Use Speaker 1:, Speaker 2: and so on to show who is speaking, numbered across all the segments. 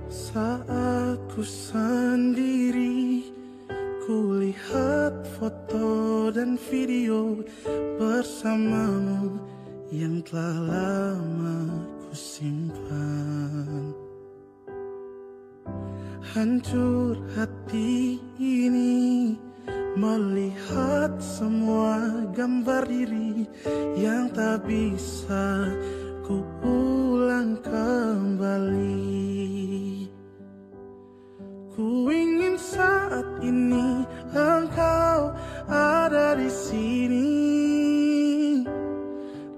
Speaker 1: Saat ku sendiri, kulihat foto dan video bersamamu yang telah lama ku simpan. Hancur hati ini melihat semua gambar diri yang tak bisa ku ulang kembali. Ku ingin saat ini engkau ada di sini,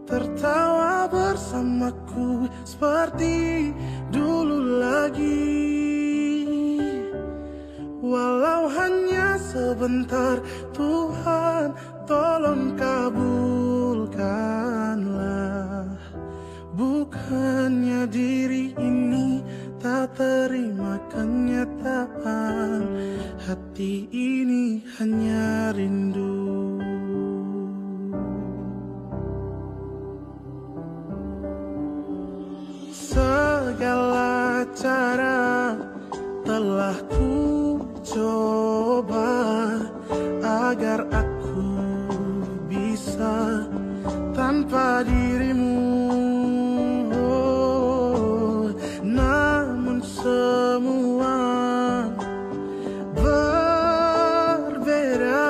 Speaker 1: tertawa bersamaku seperti dulu lagi. Walau hanya sebentar, Tuhan tolong kabulkanlah. Bukannya diri ini tak terima kenyataan, hati ini hanya rindu. Segala cara telah ku coba agar aku bisa tanpa dirimu. Namun semua berbeda,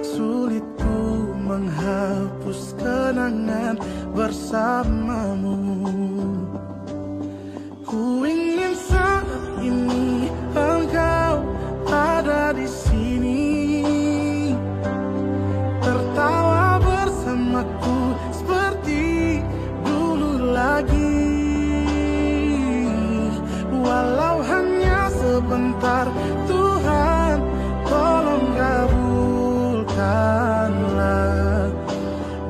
Speaker 1: sulit ku menghapus kenangan bersamamu. Ku ingin saat ini engkau ada di sini, tertawa bersamaku seperti dulu lagi. Walau hanya sebentar, Tuhan tolong kabulkanlah.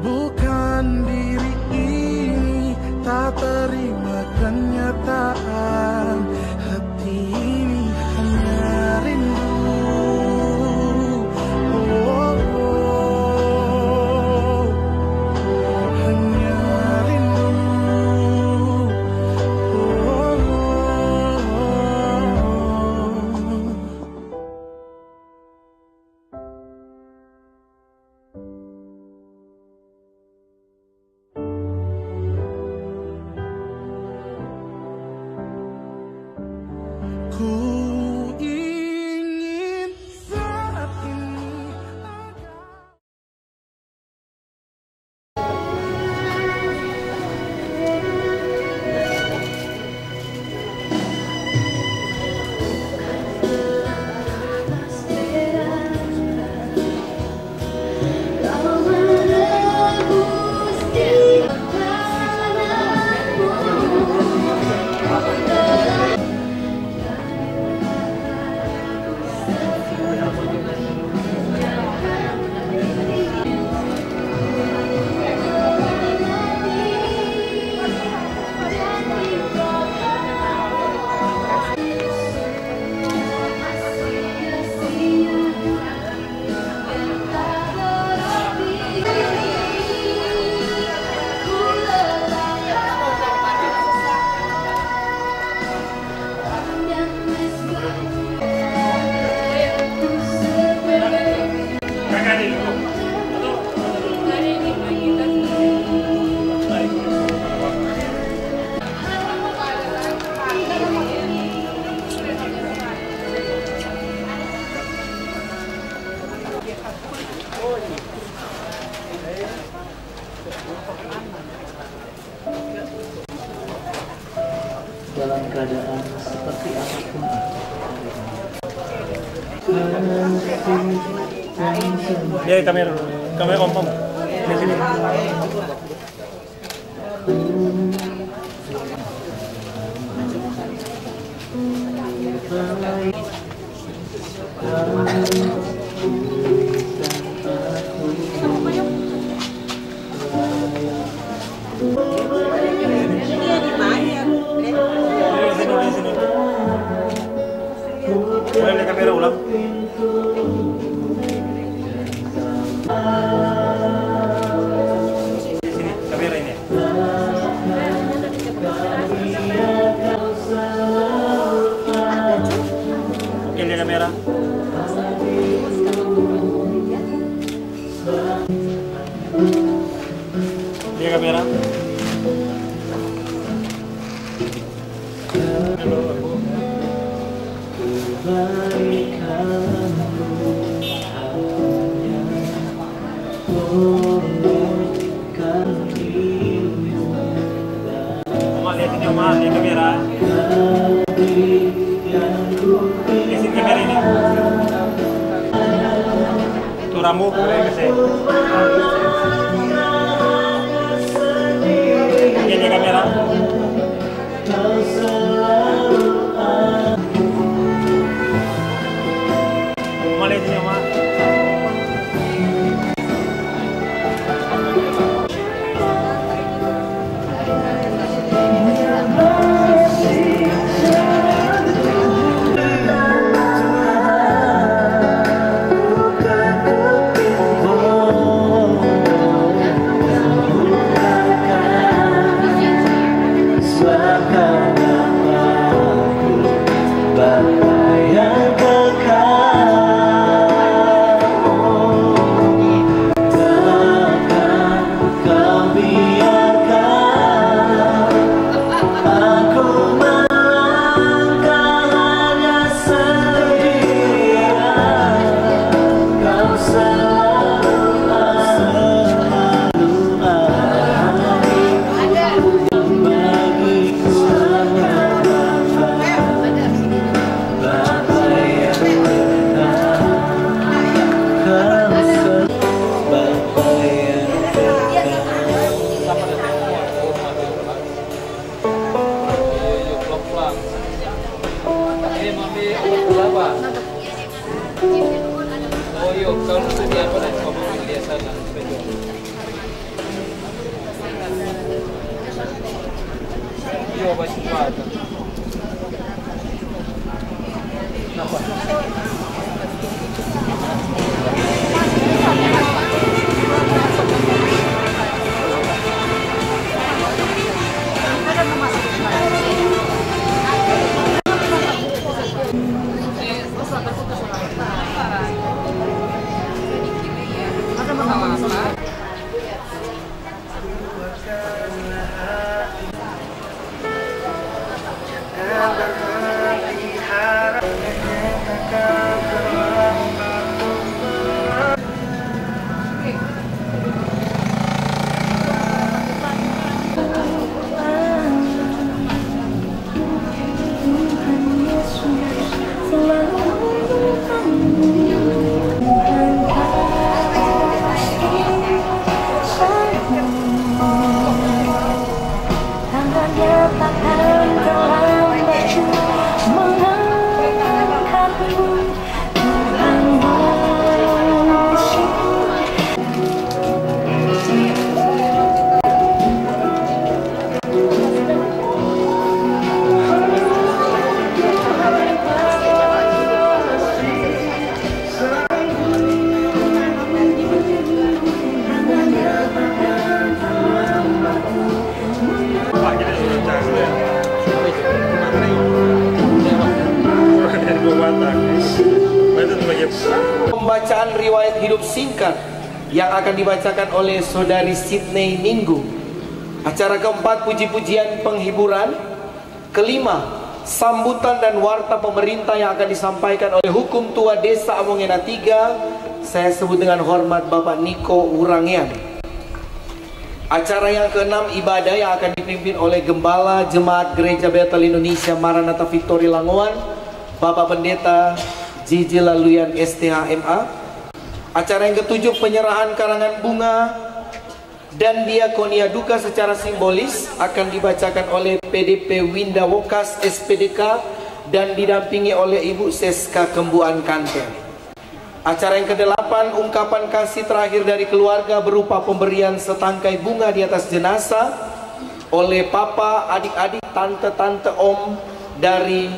Speaker 1: Bukan diri ini tak terima kenyataan, hati ini hanya rindu. Oh, oh, hanya rindu. Oh, ku ingin saat ini
Speaker 2: dalam keadaan seperti apapun.
Speaker 3: Ya, kamera om. Di sini. Boleh lihat kamera ulang. Sini, kamera ini. Lihat kamera. Isi kamera ini. Tuh rambut, kasih. Lihat kamera. Mana sini, Ma?
Speaker 4: Oh iya, kalau itu dia apa nih? Kamu lihat sana, penjual. Iya, banyak banget. Kenapa?
Speaker 5: Pembacaan riwayat hidup singkat yang akan dibacakan oleh Saudari Sydney Ninggu. Acara keempat, puji-pujian penghiburan. Kelima, sambutan dan warta pemerintah yang akan disampaikan oleh Hukum Tua Desa Amongena 3. Saya sebut dengan hormat Bapak Niko Urangian. Acara yang keenam, ibadah yang akan dipimpin oleh Gembala Jemaat Gereja Bethel Indonesia Maranatha Victory Langowan, Bapak Pendeta J.J. Laluyan STHMA. Acara yang ketujuh, penyerahan karangan bunga dan diakonia duka secara simbolis akan dibacakan oleh PDP Winda Wokas SPDK dan didampingi oleh Ibu Seska Kembuan Kanten. Acara yang kedelapan, ungkapan kasih terakhir dari keluarga berupa pemberian setangkai bunga di atas jenazah oleh papa, adik-adik, tante-tante, om dari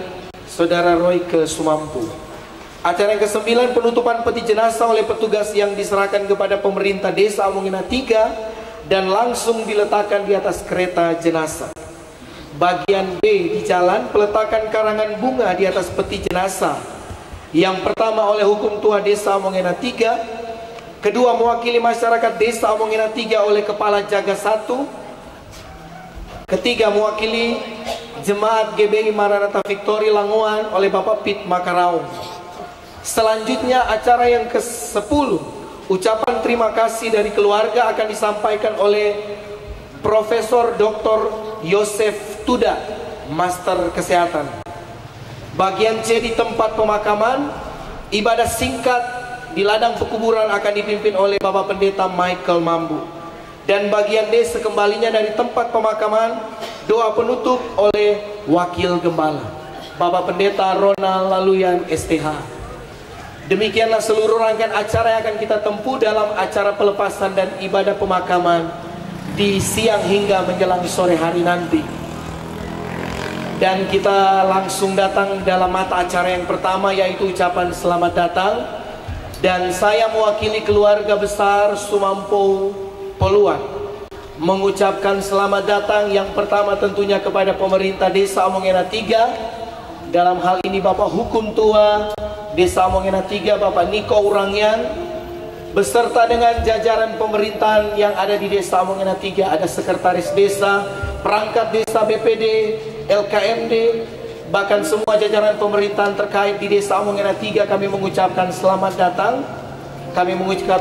Speaker 5: Saudara Roy ke Sumampu. Acara yang ke-9, penutupan peti jenazah oleh petugas yang diserahkan kepada pemerintah Desa Amongena 3 dan langsung diletakkan di atas kereta jenazah. Bagian B di jalan, peletakan karangan bunga di atas peti jenazah. Yang pertama oleh Hukum Tua Desa Amongena 3, kedua mewakili masyarakat Desa Amongena 3 oleh Kepala Jaga 1, ketiga mewakili Jemaat GBI Maranatha Victory Langowan oleh Bapak Pit Makaraung. Selanjutnya acara yang ke-10, ucapan terima kasih dari keluarga akan disampaikan oleh Profesor Dr. Yosef Tuda Master Kesehatan. Bagian C di tempat pemakaman, ibadah singkat di ladang pekuburan akan dipimpin oleh Bapak Pendeta Michael Mambu. Dan bagian D sekembalinya dari tempat pemakaman, doa penutup oleh Wakil Gembala Bapak Pendeta Ronald Laluyan STH. Demikianlah seluruh rangkaian acara yang akan kita tempuh dalam acara pelepasan dan ibadah pemakaman di siang hingga menjelang sore hari nanti. Dan kita langsung datang dalam mata acara yang pertama, yaitu ucapan selamat datang. Dan saya mewakili keluarga besar Sumampo Poluan mengucapkan selamat datang yang pertama tentunya kepada pemerintah Desa Omongena 3. Dalam hal ini Bapak Hukum Tua Desa Omongena 3, Bapak Niko Urangyan, beserta dengan jajaran pemerintahan yang ada di Desa Omongena 3. Ada sekretaris desa, perangkat desa, BPD, LKMD, bahkan semua jajaran pemerintahan terkait di Desa Omongena 3. Kami mengucapkan selamat datang. Kami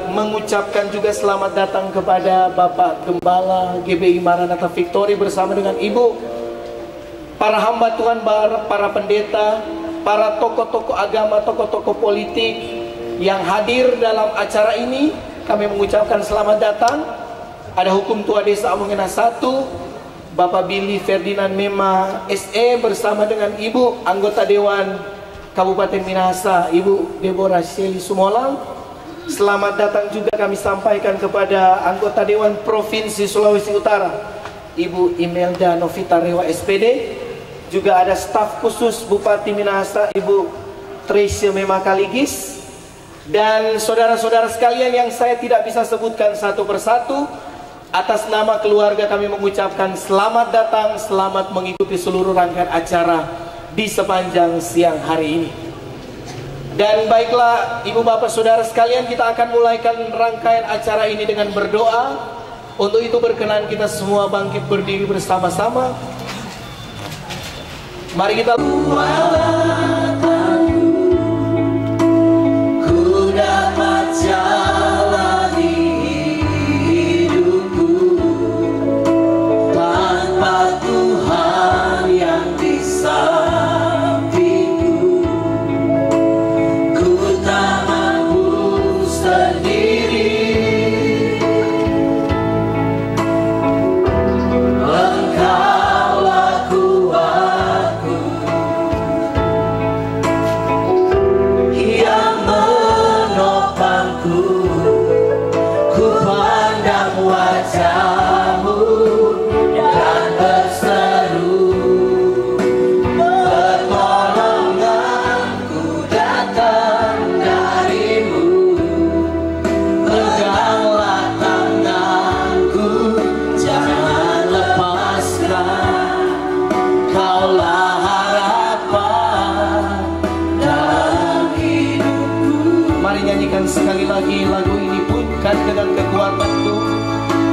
Speaker 5: mengucapkan juga selamat datang kepada Bapak Gembala GBI Maranatha Victory bersama dengan Ibu, para hamba Tuhan, para pendeta, para tokoh-tokoh agama, tokoh-tokoh politik yang hadir dalam acara ini. Kami mengucapkan selamat datang. Ada Hukum Tua Desa Omongena 1, Bapak Billy Ferdinand Mema SE bersama dengan Ibu anggota Dewan Kabupaten Minahasa, Ibu Deborah Shelley Sumolang. Selamat datang juga kami sampaikan kepada anggota Dewan Provinsi Sulawesi Utara, Ibu Imelda Novita Rewa SPD. Juga ada staf khusus Bupati Minahasa, Ibu Tracy Mema Kaligis. Dan saudara-saudara sekalian yang saya tidak bisa sebutkan satu persatu, atas nama keluarga kami mengucapkan selamat datang, selamat mengikuti seluruh rangkaian acara di sepanjang siang hari ini. Dan baiklah Ibu Bapak Saudara sekalian, kita akan mulaikan rangkaian acara ini dengan berdoa. Untuk itu berkenan kita semua bangkit berdiri bersama-sama. Mari kita ku dapat jalani hidupku tanpa Tuhan yang di sampingku. Ku tak mampu sendiri, Engkaulah kuatku yang menopangku. Ku pandang wajah-Mu dan berseru, pertolonganku datang dari-Mu. Peganglah tanganku, jangan lepaskan, Kaulah harapan dalam hidupku. Mari nyanyikan sekali lagi lagu ini pun kan dengan kekuatanku.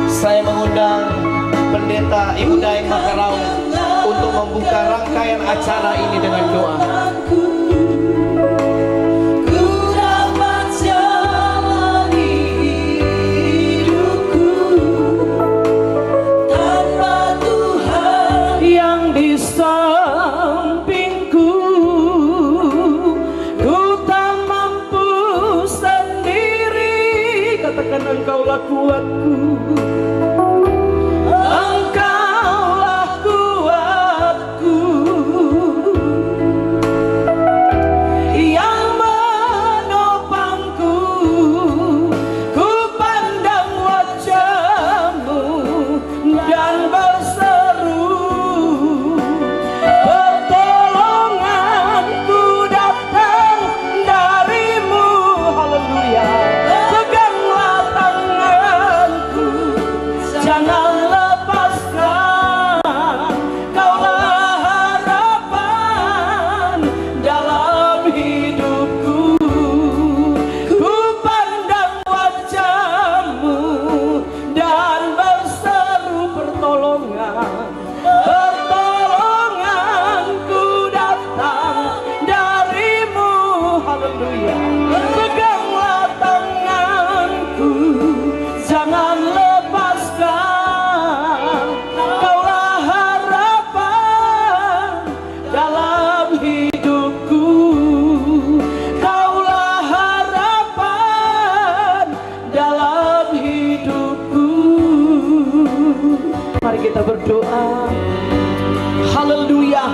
Speaker 5: Saya mengundang Pendeta Ibu Daeng Makarau untuk membuka rangkaian acara ini dengan doa. Ku dapat jalani hidupku tanpa Tuhan yang di sampingku. Ku tak mampu sendiri, katakan Engkaulah kuatku. Engkaulah kuatku yang menopangku. Ku pandang wajah-Mu dan berseru, pertolonganku datang dari-Mu. Haleluya. Peganglah tanganku,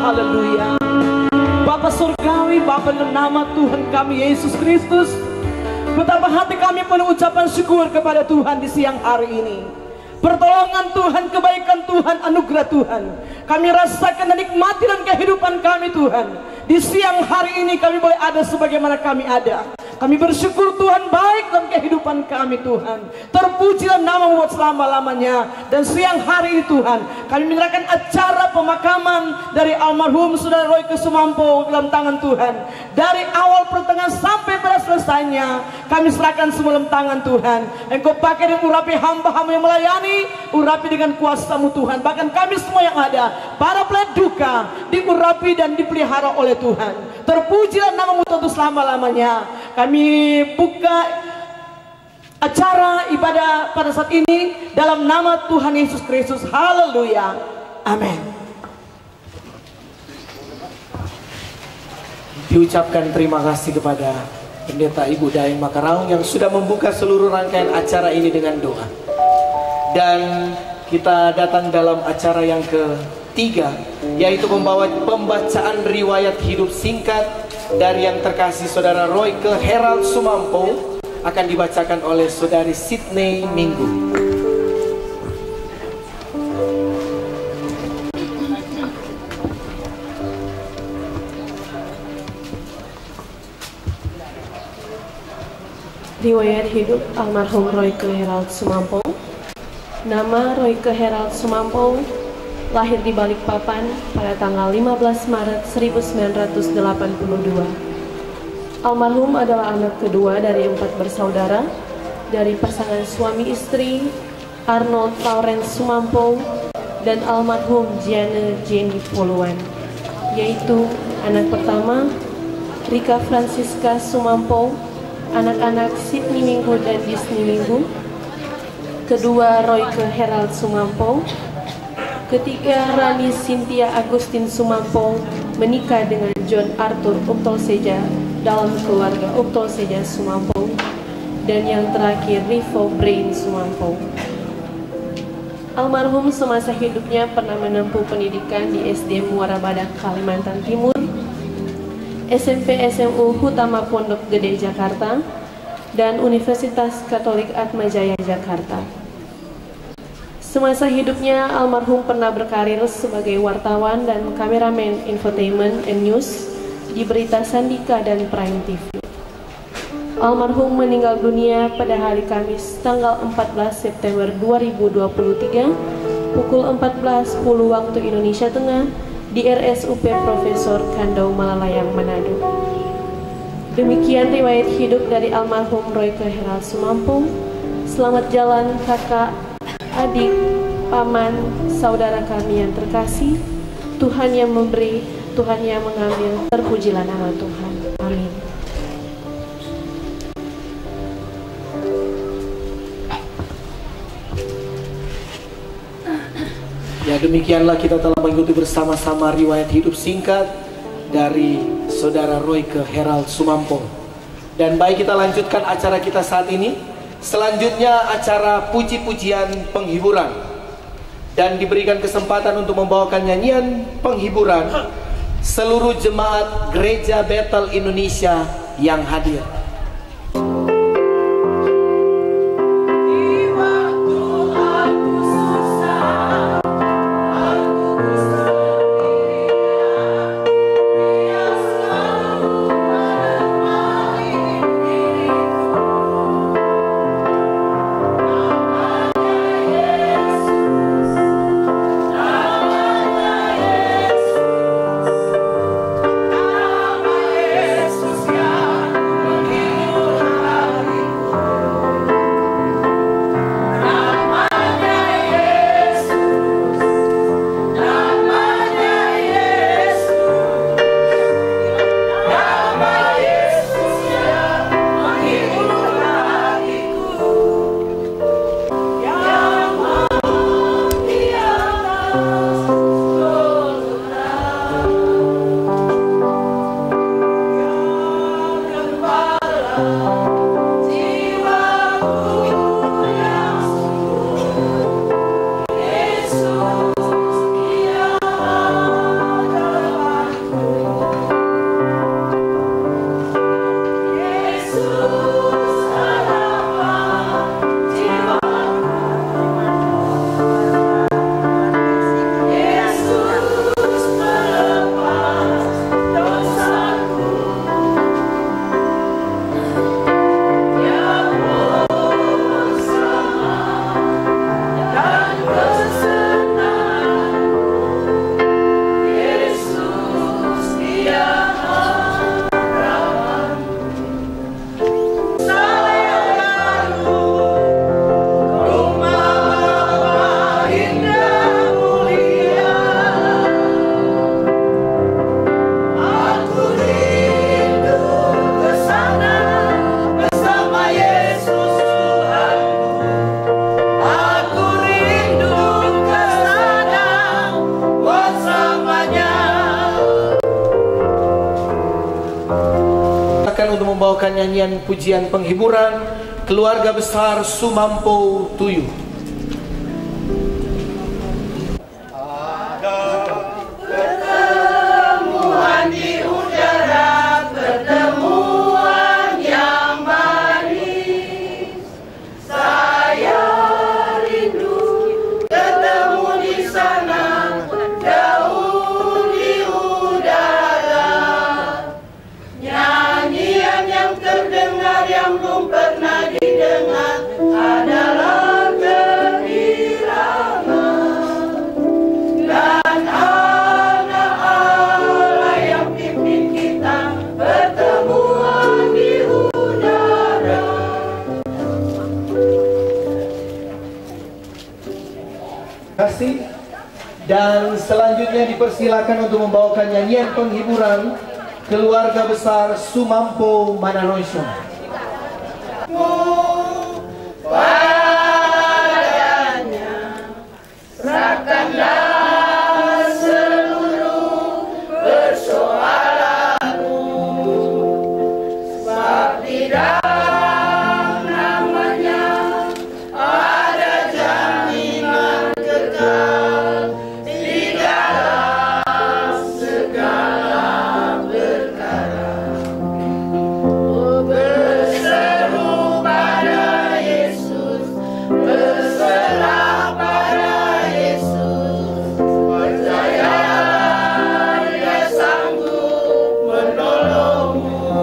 Speaker 6: haleluya. Bapa surgawi, Bapa dalam nama Tuhan kami Yesus Kristus, betapa hati kami penuh ucapan syukur kepada Tuhan di siang hari ini. Pertolongan Tuhan, kebaikan Tuhan, anugerah Tuhan kami rasakan dan nikmati dalam kehidupan kami Tuhan. Di siang hari ini kami boleh ada sebagaimana kami ada. Kami bersyukur Tuhan baik dalam kehidupan kami Tuhan. Terpujilah nama-Mu buat selama-lamanya. Dan siang hari ini Tuhan, kami menyerahkan acara pemakaman dari almarhum Saudara Roy Sumampo dalam tangan Tuhan. Dari awal pertengahan sampai pada selesainya, kami serahkan semua dalam tangan Tuhan. Engkau pakai dan urapi hamba-hamba yang melayani, urapi dengan kuasa-Mu Tuhan. Bahkan kami semua yang ada, para pelayan duka, diurapi dan dipelihara oleh Tuhan. Terpujilah nama-Mu untuk selama-lamanya. Kami buka acara ibadah pada saat ini dalam nama Tuhan Yesus Kristus. Haleluya. Amin.
Speaker 5: Diucapkan terima kasih kepada Pendeta Ibu Daeng Makaraung yang sudah membuka seluruh rangkaian acara ini dengan doa. Dan kita datang dalam acara yang ketiga, yaitu membawa pembacaan riwayat hidup singkat dari yang terkasih Saudara Roy Herald Sumampo, akan dibacakan oleh Saudari Sydney Minggu.
Speaker 7: Riwayat hidup almarhum Roy Herald Sumampo. Nama Roy Herald Sumampo, lahir di Balikpapan pada tanggal 15 Maret 1982. Almarhum adalah anak kedua dari 4 bersaudara dari pasangan suami istri Arnold Lawrence Sumampo dan almarhum Gianna Jenny Poluan, yaitu anak pertama Rika Francisca Sumampo, anak-anak Sydney Minggu dan Disney Minggu, kedua Roy Herald Sumampo, ketiga Rani Cynthia Agustin Sumampo menikah dengan John Arthur Uktolseja dalam keluarga Uktolseja Sumampo, dan yang terakhir Rivo Brain Sumampo. Almarhum semasa hidupnya pernah menempuh pendidikan di SD Muara Badak, Kalimantan Timur, SMP SMU Hutama Pondok Gede Jakarta, dan Universitas Katolik Atmajaya Jakarta. Semasa hidupnya, almarhum pernah berkarir sebagai wartawan dan kameramen infotainment and news di berita Sandika dan Prime TV. Almarhum meninggal dunia pada hari Kamis tanggal 14 September 2023 pukul 14.10 waktu Indonesia Tengah di RSUP Profesor Kandau Malalayang, Manado. Demikian riwayat hidup dari almarhum Roy Herald Sumampo. Selamat jalan kakak, adik, paman, saudara kami yang terkasih. Tuhan yang memberi, Tuhan yang mengambil, terpujilah nama Tuhan. Amin.
Speaker 5: Ya, demikianlah kita telah mengikuti bersama-sama riwayat hidup singkat dari Saudara Roy Herald Sumampo. Dan baik, kita lanjutkan acara kita saat ini. Selanjutnya acara puji-pujian penghiburan, dan diberikan kesempatan untuk membawakan nyanyian penghiburan seluruh jemaat Gereja Bethel Indonesia yang hadir.
Speaker 1: Yesus yang
Speaker 5: untuk membawakan nyanyian pujian penghiburan keluarga besar Sumampo Tuyu. Dan selanjutnya dipersilakan untuk membawakan nyanyian penghiburan keluarga besar Sumampo Manaroso.
Speaker 8: Padanya serahkanlah seluruh persoalanmu, sebab di dalam namanya ada jaminan kekal di dalam segala perkara. Berseru pada Yesus, berserah pada Yesus, percaya Dia sanggup menolongmu.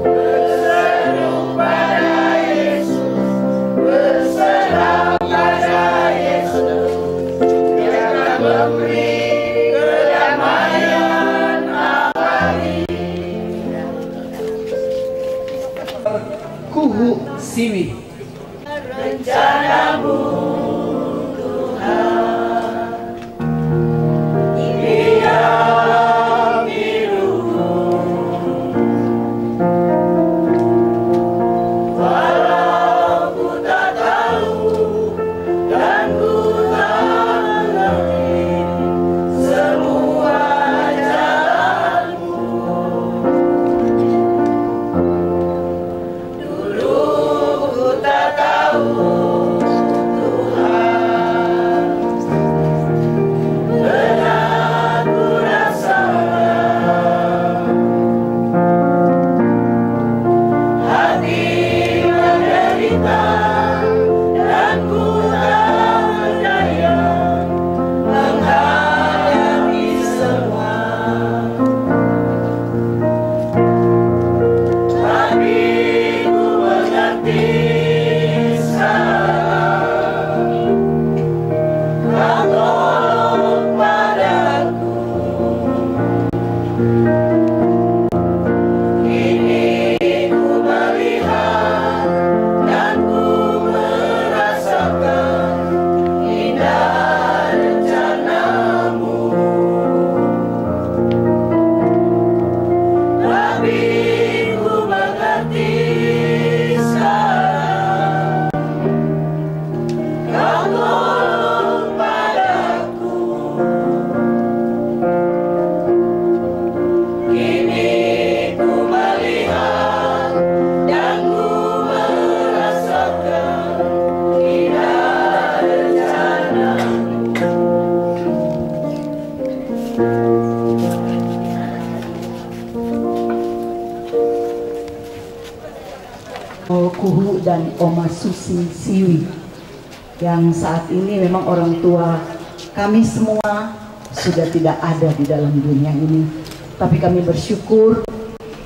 Speaker 8: Berseru pada Yesus, berserah pada Yesus, Dia akan memberi kedamaian abadi.
Speaker 5: Kuhu Siwi.
Speaker 8: Rencanamu Tuhan, Dia biru, walau ku tak tahu dan ku tak mengerti semua jalanmu. Dulu ku tak tahu Tuhan, berat ku rasakan hati menderita dan ku tak berdaya menghadapi semua. Tapi ku mengerti sekarang, Kau tolong padaku. Kini ku melihat dan ku merasakan indah rencanamu. Tapi ku mengerti sekarang, Kau tolong padaku. Kini ku melihat dan ku merasakan indah rencanamu.
Speaker 6: Kuhu dan Oma Susi Siwi yang saat ini memang orang tua kami semua sudah tidak ada di dalam dunia ini, tapi kami bersyukur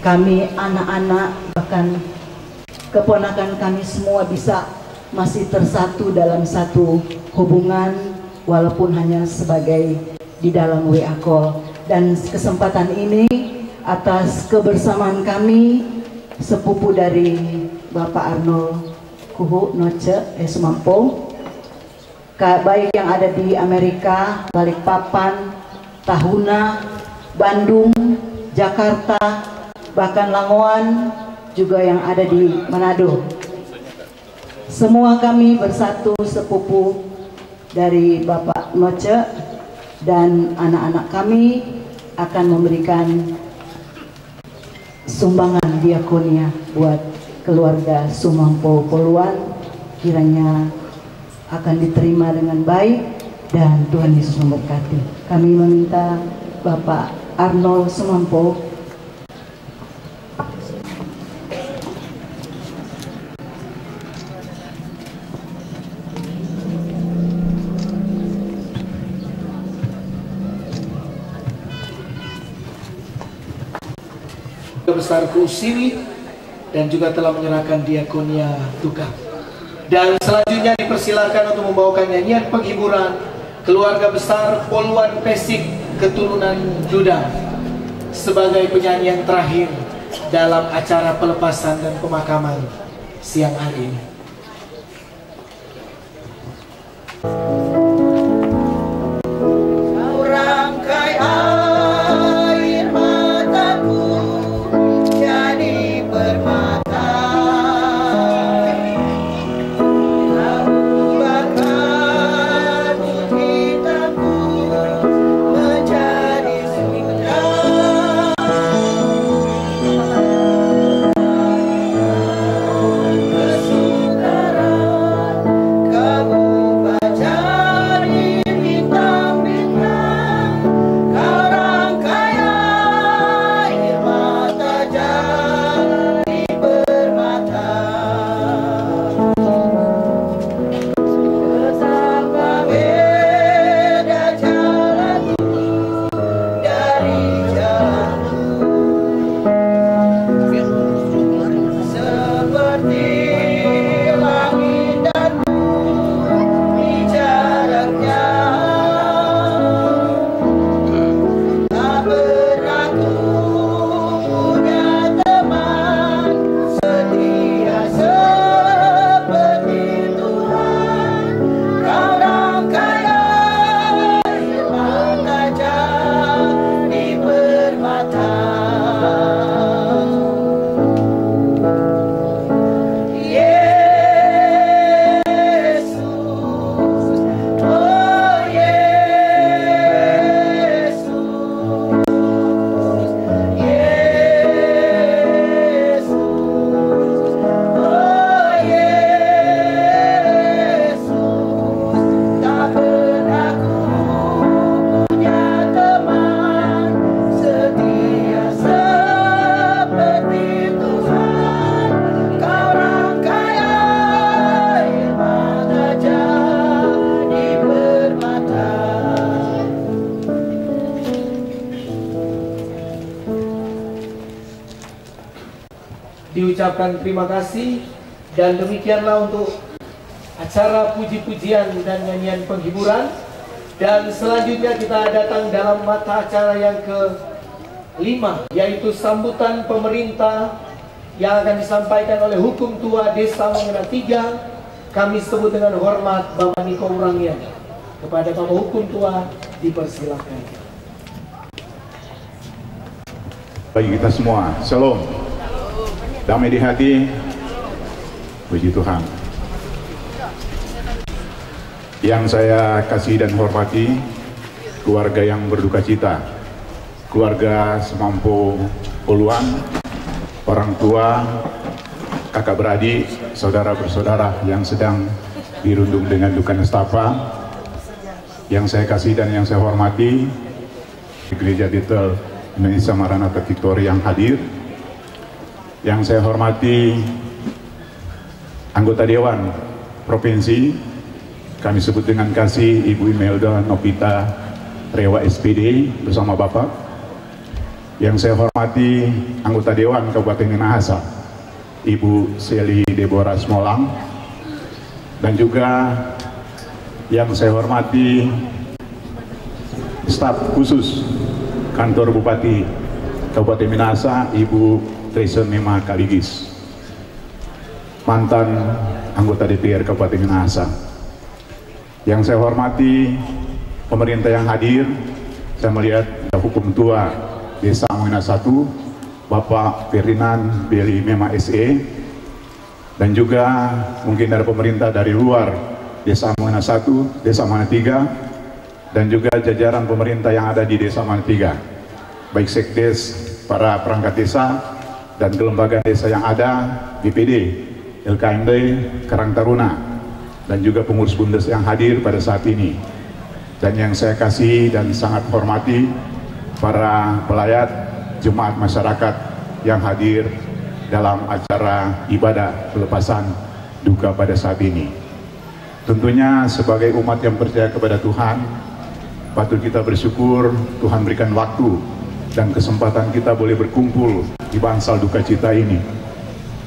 Speaker 6: kami anak-anak bahkan keponakan kami semua bisa masih tersatu dalam satu hubungan walaupun hanya sebagai di dalam WA call. Dan kesempatan ini atas kebersamaan kami sepupu dari Bapak Arnold Kuhu Noce Sumampo, baik yang ada di Amerika, Balikpapan, Tahuna, Bandung, Jakarta, bahkan Langoan, juga yang ada di Manado. Semua kami bersatu sepupu dari Bapak Noce dan anak-anak kami akan memberikan
Speaker 9: sumbangan diakonia buat keluarga Sumampo Poluan kiranya akan diterima dengan baik dan Tuhan Yesus memberkati. Kami meminta Bapak Arnold Sumampo
Speaker 5: besar Kusiwi dan juga telah menyerahkan diakonia tukang. Dan selanjutnya dipersilakan untuk membawakan nyanyian penghiburan keluarga besar Poluan Pesik keturunan Juda sebagai penyanyi yang terakhir dalam acara pelepasan dan pemakaman siang hari ini. Diucapkan terima kasih dan demikianlah untuk acara puji-pujian dan nyanyian penghiburan. Dan selanjutnya kita datang dalam mata acara yang ke-5, yaitu sambutan pemerintah yang akan disampaikan oleh Hukum Tua Desa Mangena 3. Kami sebut dengan hormat Bapak Niko Urangian. Kepada Bapak Hukum Tua dipersilakan.
Speaker 10: Bagi kita semua, Shalom. Damai di hati, puji Tuhan. Yang saya kasih dan hormati, keluarga yang berduka cita, keluarga Sumampo Poluan, orang tua, kakak beradik, saudara bersaudara yang sedang dirundung dengan duka nestapa. Yang saya kasih dan yang saya hormati, Gereja Bethel Indonesia Maranatha Victory yang hadir. Yang saya hormati anggota Dewan Provinsi, kami sebut dengan kasih Ibu Imelda Novita Rewa SPD bersama Bapak. Yang saya hormati anggota Dewan Kabupaten Minahasa, Ibu Seli Deborah Smolang. Dan juga yang saya hormati staf khusus Kantor Bupati Kabupaten Minahasa, Ibu Tracer Mema Kaligis, mantan anggota DPR Kabupaten Minahasa. Yang saya hormati pemerintah yang hadir, saya melihat Hukum Tua Desa Mangena 1, Bapak Ferdinand Beli Mema SE, dan juga mungkin dari pemerintah dari luar Desa Mangena 1, Desa Mangena 3, dan juga jajaran pemerintah yang ada di Desa Mangena 3, baik sekdes, para perangkat desa, dan kelembagaan desa yang ada, BPD, LKMD, Karang Taruna, dan juga pengurus Bundes yang hadir pada saat ini. Dan yang saya kasih dan sangat hormati para pelayat, jemaat masyarakat yang hadir dalam acara ibadah pelepasan duka pada saat ini. Tentunya sebagai umat yang percaya kepada Tuhan, patut kita bersyukur Tuhan berikan waktu dan kesempatan kita boleh berkumpul di bangsal duka cita ini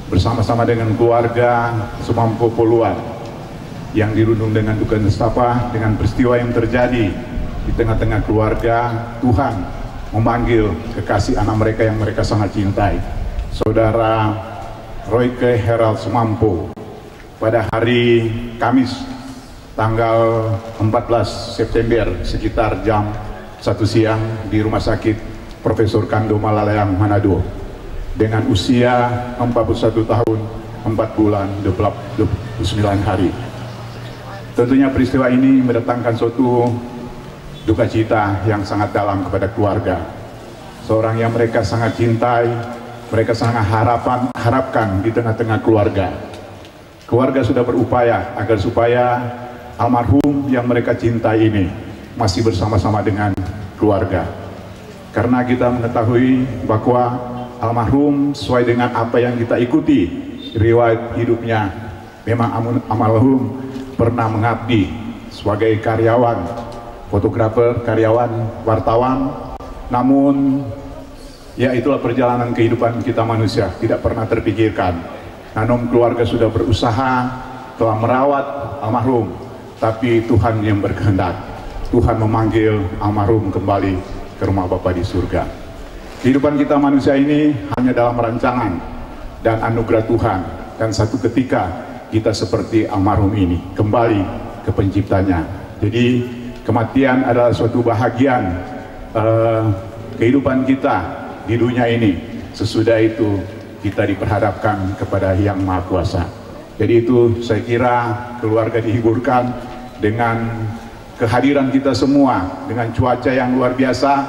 Speaker 10: bersama-sama dengan keluarga Sumampo Poluan yang dirundung dengan duka nestapa dengan peristiwa yang terjadi di tengah-tengah keluarga. Tuhan memanggil kekasih anak mereka yang mereka sangat cintai, Saudara Royke Herald Sumampo, pada hari Kamis tanggal 14 September sekitar jam 1 siang di Rumah Sakit Profesor Kando Malalayang Manado dengan usia 41 tahun 4 bulan 29 hari. Tentunya peristiwa ini mendatangkan suatu duka cita yang sangat dalam kepada keluarga. Seorang yang mereka sangat cintai, mereka sangat harapkan di tengah-tengah keluarga. Keluarga sudah berupaya agar supaya almarhum yang mereka cintai ini masih bersama-sama dengan keluarga. Karena kita mengetahui bahwa almarhum sesuai dengan apa yang kita ikuti riwayat hidupnya, memang almarhum pernah mengabdi sebagai karyawan, fotografer, karyawan, wartawan. Namun ya itulah perjalanan kehidupan kita manusia, tidak pernah terpikirkan. Namun keluarga sudah berusaha, telah merawat almarhum, tapi Tuhan yang berkehendak. Tuhan memanggil almarhum kembali ke rumah Bapa di surga. Kehidupan kita manusia ini hanya dalam rancangan dan anugerah Tuhan, dan satu ketika kita seperti almarhum ini kembali ke penciptanya. Jadi kematian adalah suatu bahagian kehidupan kita di dunia ini. Sesudah itu kita diperhadapkan kepada Yang Maha Kuasa. Jadi itu saya kira keluarga dihiburkan dengan kehadiran kita semua, dengan cuaca yang luar biasa,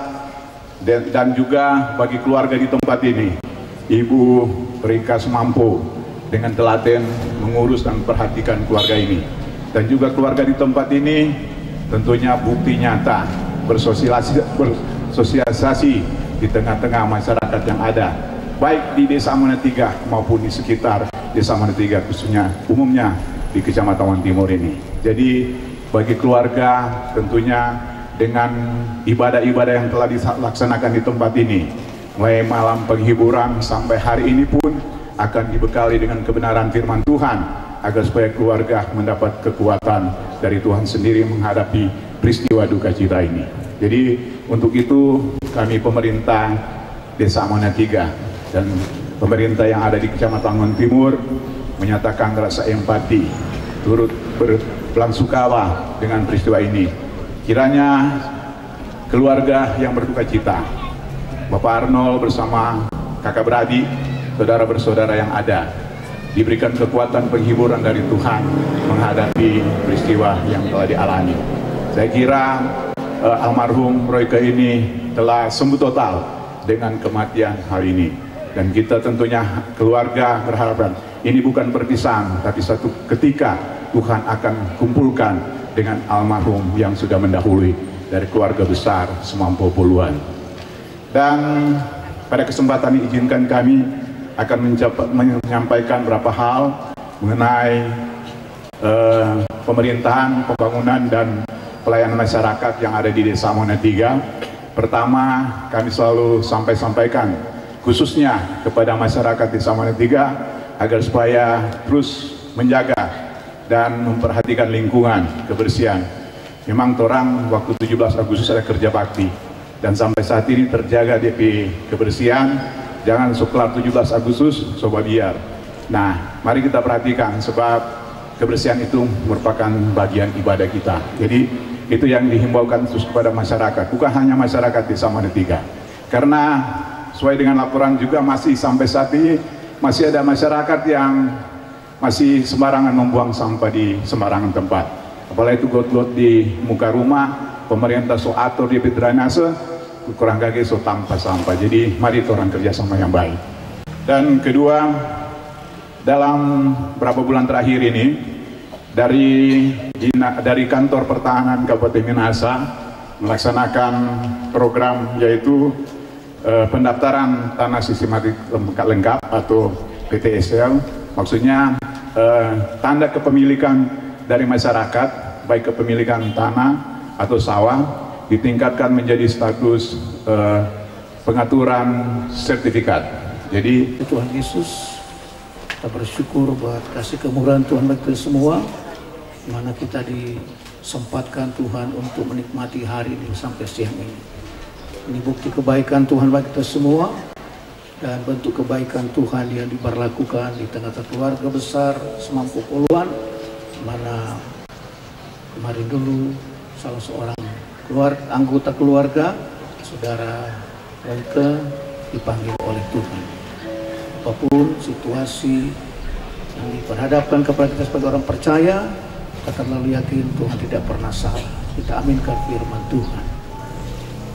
Speaker 10: dan juga bagi keluarga di tempat ini, Ibu Rika Sumampo dengan telaten mengurus dan memperhatikan keluarga ini, dan juga keluarga di tempat ini tentunya bukti nyata bersosialisasi di tengah-tengah masyarakat yang ada, baik di Desa Amanatiga maupun di sekitar Desa Amanatiga, khususnya umumnya di Kecamatan Timur ini. Jadi bagi keluarga tentunya dengan ibadah-ibadah yang telah dilaksanakan di tempat ini, mulai malam penghiburan sampai hari ini pun akan dibekali dengan kebenaran firman Tuhan, agar supaya keluarga mendapat kekuatan dari Tuhan sendiri menghadapi peristiwa duka cita ini. Jadi untuk itu kami pemerintah Desa Amanatiga dan pemerintah yang ada di Kecamatan Timur menyatakan rasa empati, turut berbelasungkawa dengan peristiwa ini. Kiranya keluarga yang berduka cita, Bapak Arnold bersama kakak beradik, saudara bersaudara yang ada, diberikan kekuatan penghiburan dari Tuhan menghadapi peristiwa yang telah dialami. Saya kira almarhum Royke ini telah sembuh total dengan kematian hari ini, dan kita tentunya keluarga berharap ini bukan perpisahan, tapi satu ketika Tuhan akan kumpulkan dengan almarhum yang sudah mendahului dari keluarga besar Sumampo Poluan. Dan pada kesempatan ini izinkan kami akan menyampaikan beberapa hal mengenai pemerintahan, pembangunan, dan pelayanan masyarakat yang ada di Desa Amanatiga. Pertama, kami selalu sampaikan khususnya kepada masyarakat Desa Amanatiga agar supaya terus menjaga dan memperhatikan lingkungan, kebersihan. Memang orang waktu 17 Agustus ada kerja bakti, dan sampai saat ini terjaga DP kebersihan. Jangan sekelar 17 Agustus coba biar. Nah, mari kita perhatikan, sebab kebersihan itu merupakan bagian ibadah kita. Jadi itu yang dihimbaukan terus kepada masyarakat, bukan hanya masyarakat Desa Amanatiga. Karena sesuai dengan laporan juga masih sampai saat ini masih ada masyarakat yang masih sembarangan membuang sampah di sembarangan tempat. Apalagi itu got-got di muka rumah, pemerintah so atur di drainase, kurang kaki so tanpa sampah. Jadi mari orang kerjasama yang baik. Dan kedua, dalam beberapa bulan terakhir ini dari kantor pertahanan Kabupaten Minahasa melaksanakan program yaitu pendaftaran tanah sistematik lengkap atau PTSL, maksudnya tanda kepemilikan dari masyarakat, baik kepemilikan tanah atau sawah, ditingkatkan menjadi status pengaturan sertifikat. Jadi
Speaker 2: Tuhan Yesus, kita bersyukur buat kasih kemurahan Tuhan bagi kita semua, mana kita disempatkan Tuhan untuk menikmati hari ini sampai siang ini. Ini bukti kebaikan Tuhan bagi kita semua dan bentuk kebaikan Tuhan yang diberlakukan di tengah-tengah keluarga besar Semampu Poluan, mana kemarin dulu salah seorang anggota keluarga, saudara Royke, dipanggil oleh Tuhan. Apapun situasi yang diperhadapkan kepada kita sebagai orang percaya, kita terlalu yakin Tuhan tidak pernah salah. Kita aminkan firman Tuhan.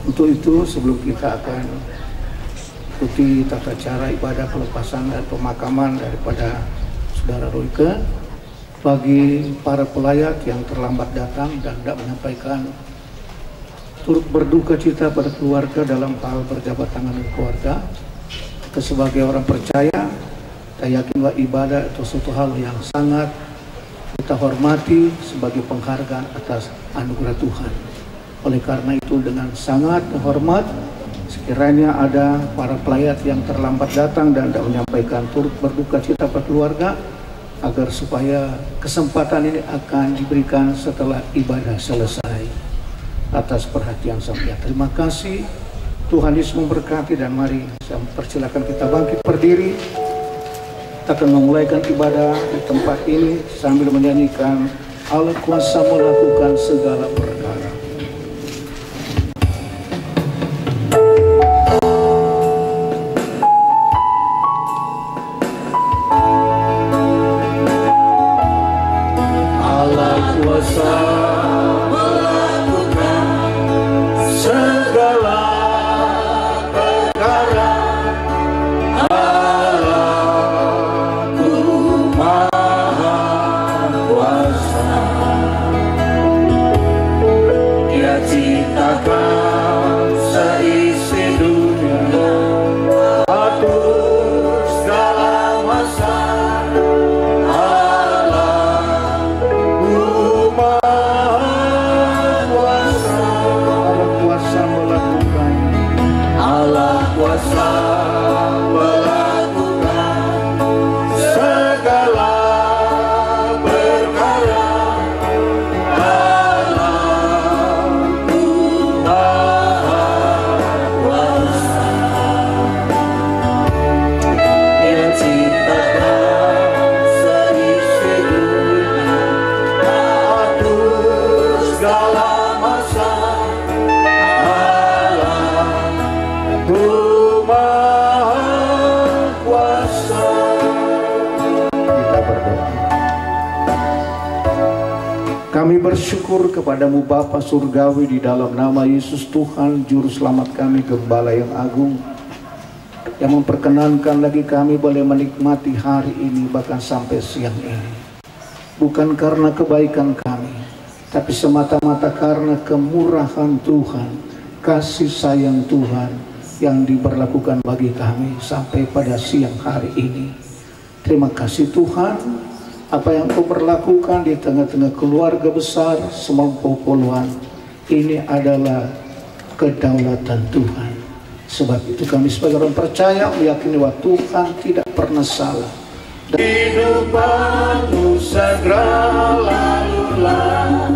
Speaker 2: Untuk itu, sebelum kita akan ikuti tata cara ibadah pelepasan dan pemakaman daripada saudara Royke, bagi para pelayat yang terlambat datang dan tidak menyampaikan turut berduka cita pada keluarga dalam hal berjabat tangan dengan keluarga, kita sebagai orang percaya, kita yakin bahwa ibadah itu suatu hal yang sangat kita hormati sebagai penghargaan atas anugerah Tuhan. Oleh karena itu, dengan sangat hormat, sekiranya ada para pelayat yang terlambat datang dan tidak menyampaikan turut berduka cita pada keluarga, agar supaya kesempatan ini akan diberikan setelah ibadah selesai. Atas perhatian sampeyan, terima kasih. Tuhan Yesus memberkati, dan mari saya persilakan kita bangkit berdiri. Kita akan memulaikan ibadah di tempat ini sambil menyanyikan Allah kuasa melakukan segala perkara.
Speaker 1: Allah kuasa
Speaker 2: Kami bersyukur kepadamu Bapa Surgawi, di dalam nama Yesus Tuhan Juru Selamat kami, Gembala yang agung, yang memperkenankan lagi kami boleh menikmati hari ini bahkan sampai siang ini. Bukan karena kebaikan kami, tapi semata-mata karena kemurahan Tuhan, kasih sayang Tuhan yang diberlakukan bagi kami sampai pada siang hari ini. Terima kasih Tuhan. Apa yang Kau berlakukan di tengah-tengah keluarga besar Semampu Poluan ini adalah kedaulatan Tuhan. Sebab itu kami sebagai orang percaya meyakini bahwa Tuhan tidak pernah salah.
Speaker 1: Hidupanmu segera lalulah,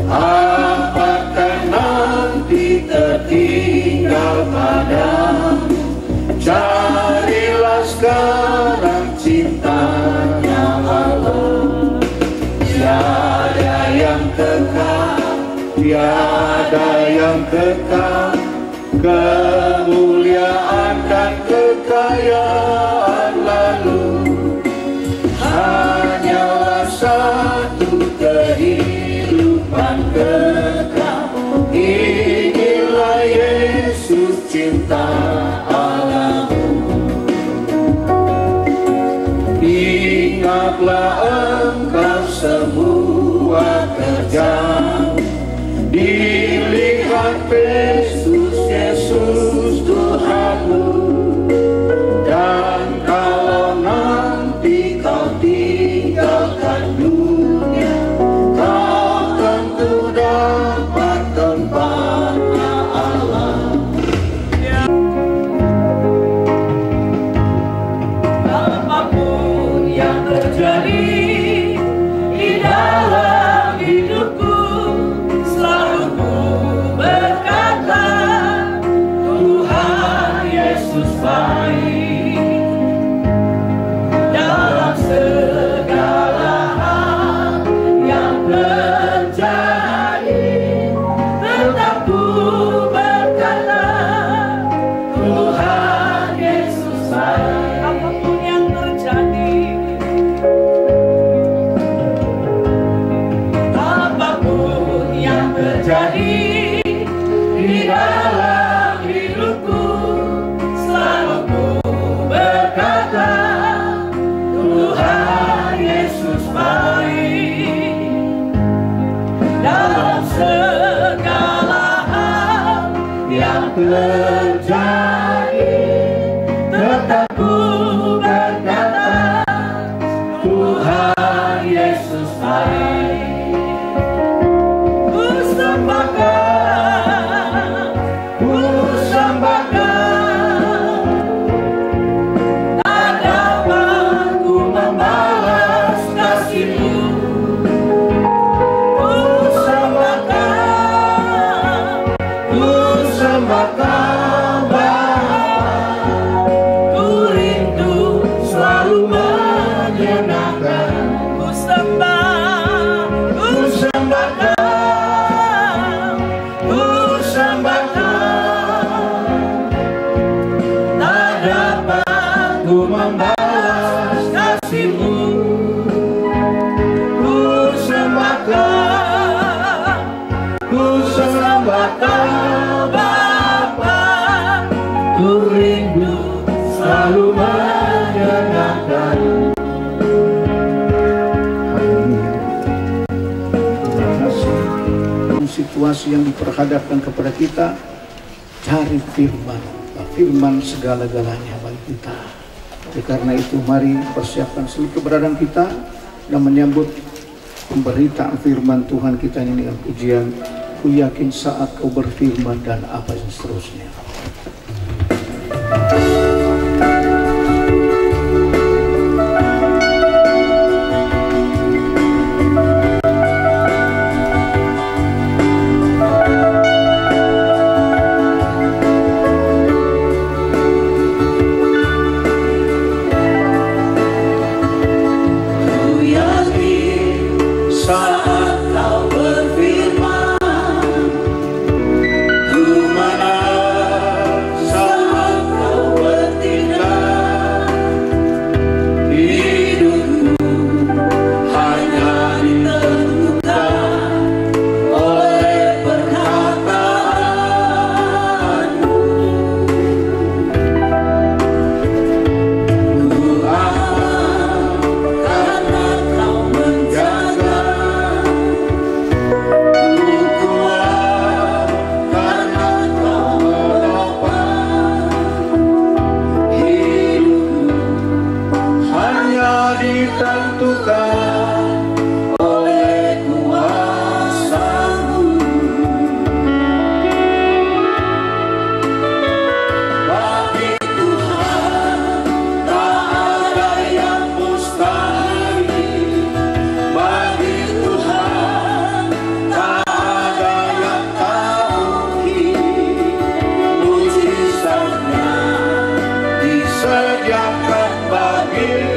Speaker 1: apakah nanti tertinggal padamu? Carilah sekarang cintanya Allah. Tiada yang kekal, tiada yang kekal, kemuliaan dan kekayaan lalu. Hanyalah satu kehidupan kekal, inilah Yesus cinta Allahmu.
Speaker 8: Yesus baik dalam segala hal yang terjadi. Tetap ku berkata Tuhan Yesus baik. Apapun yang terjadi, apapun yang terjadi di dalam hidupku, selalu ku berkata Tuhan Yesus baik dalam segala hal yang terjadi. Tetap ku berkata Tuhan Yesus baik. Ku sembahkan, ku sembahkan, tak dapat ku membalas kasih-Mu. Ku sembahkan, ku sembahkan Bapa. Ku rindu selalu menyenangkan. Ku sembah, ku sembahkan, ku sembahkan, tak dapat ku membalas kasih-Mu. Ku sembahkan, ku sembahkan Bapa. Ku rindu selalu menyenangkan.
Speaker 2: Situasi yang diperhadapkan kepada kita, cari firman, firman segala-galanya bagi kita. Oleh karena itu mari persiapkan seluruh keberadaan kita dan menyambut pemberitaan firman Tuhan kita ini dengan pujian. Ku yakin saat kau berfirman dan apa yang seterusnya.
Speaker 8: Saat kau berfirman, ku menang. Saat kau bertindak, hidupku hanya ditentukan oleh perkataan-Mu. Ku aman karena kau menjaga.
Speaker 1: Ditentukan oleh kuasa-Mu. Bagi Tuhan tak ada yang mustahil. Bagi Tuhan tak ada yang tak mungkin. Mujizatnya disediakan bagi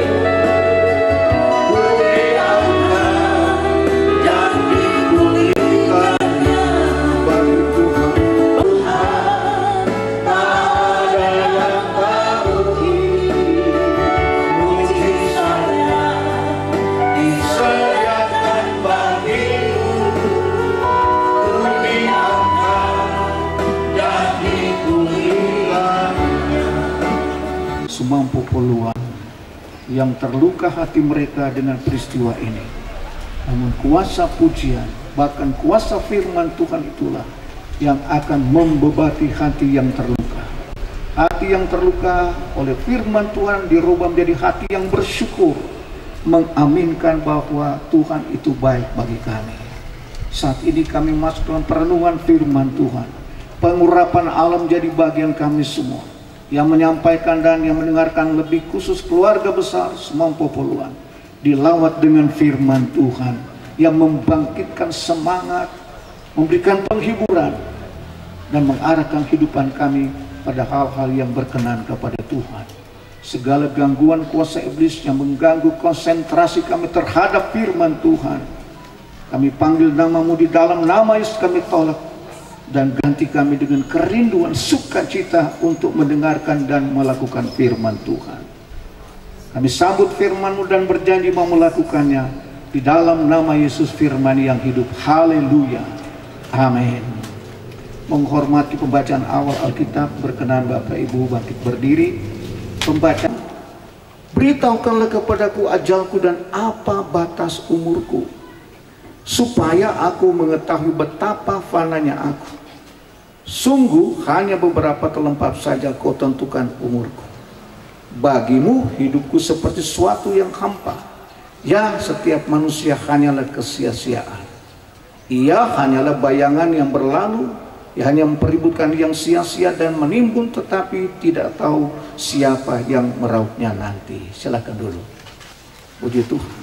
Speaker 2: semampu peluang yang terluka hati mereka dengan peristiwa ini. Namun kuasa pujian, bahkan kuasa firman Tuhan itulah yang akan membebati hati yang terluka. Hati yang terluka oleh firman Tuhan dirubah menjadi hati yang bersyukur, mengaminkan bahwa Tuhan itu baik bagi kami. Saat ini kami masuk dalam perenungan firman Tuhan. Pengurapan alam jadi bagian kami semua. Yang menyampaikan dan yang mendengarkan, lebih khusus keluarga besar semampu peluang, dilawat dengan firman Tuhan yang membangkitkan semangat, memberikan penghiburan dan mengarahkan kehidupan kami pada hal-hal yang berkenan kepada Tuhan. Segala gangguan kuasa iblis yang mengganggu konsentrasi kami terhadap firman Tuhan, kami panggil namamu di dalam nama Yesus, kami tolak dan ganti kami dengan kerinduan sukacita untuk mendengarkan dan melakukan firman Tuhan. Kami sambut firman-Mu dan berjanji mau melakukannya di dalam nama Yesus firman yang hidup. Haleluya. Amin. Menghormati pembacaan awal Alkitab, berkenan Bapak Ibu bangkit berdiri. Pembacaan. Beritahukanlah kepadaku ajalku dan apa batas umurku, supaya aku mengetahui betapa fananya aku. Sungguh hanya beberapa telempap saja kau tentukan umurku. Bagimu hidupku seperti sesuatu yang hampa. Ya, setiap manusia hanyalah kesia-siaan. Ia hanyalah bayangan yang berlalu. Ia hanya mempeributkan yang sia-sia dan menimbun, tetapi tidak tahu siapa yang merautnya nanti. Silakan dulu. Puji Tuhan.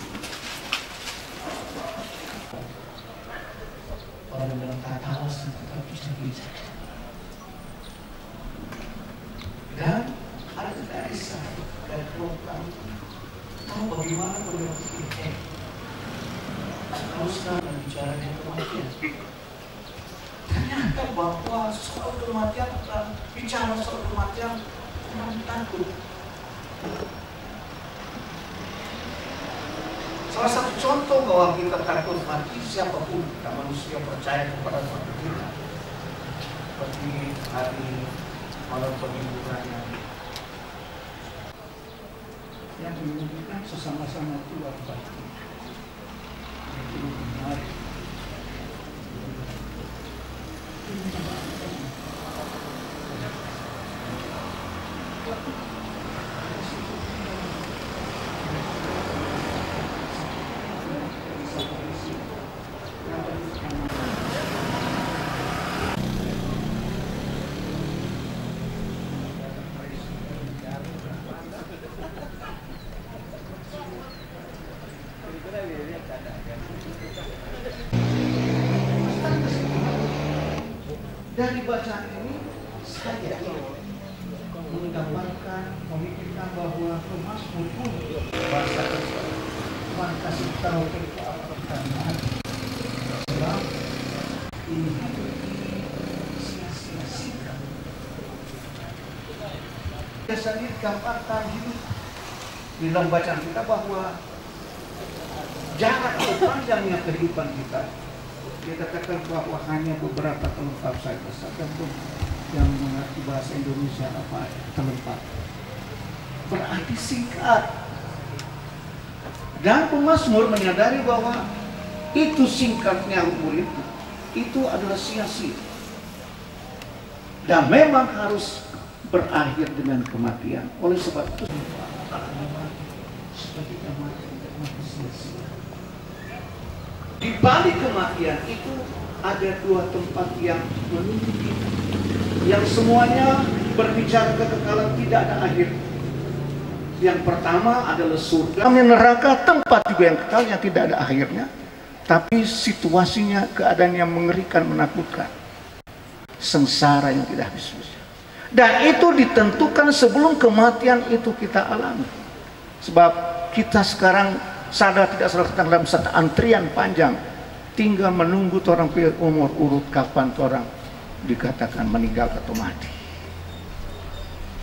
Speaker 2: Orang dalam kata tetapi bisa. Dan ada dari saya dan program. Tahu bagaimana berpikir? Kalau sekarang bicara dengan kematian, ternyata bahwa soal kematian, bicara soal kematian, orang takut. Salah satu contoh bahwa kita takut mati, siapapun kita manusia percaya kepada Tuhan kita, seperti hari malam penghiburan yang menunjukkan sesama-sama Tuhan pasti. Itu benar. Dari bacaan ini saya menggambarkan, memikirkan bahwa Mazmur pun bahasa Tuhan kasih tahu kita apa pertanyaan. Sebab ini sia-sia singkat. Biasanya digambarkan hidup di dalam bacaan kita bahwa jarak panjangnya kehidupan kita. Dia katakan bahwa hanya beberapa telempap saja, tergantung yang mengerti bahasa Indonesia apa telempap. Berarti singkat. Dan pemazmur menyadari bahwa itu singkatnya umur itu adalah sia-sia. Dan memang harus berakhir dengan kematian. Oleh sebab itu, seperti kematian sia-sia. Di balik kematian itu ada dua tempat yang menunggu kita, yang semuanya berbicara kekekalan tidak ada akhir. Yang pertama adalah surga, neraka, tempat juga yang kekal yang tidak ada akhirnya, tapi situasinya keadaan yang mengerikan, menakutkan, sengsara yang tidak habis-habis. Dan itu ditentukan sebelum kematian itu kita alami. Sebab kita sekarang sadar tidak sadar dalam satu antrian panjang, tinggal menunggu orang umur urut kapan orang dikatakan meninggal atau mati.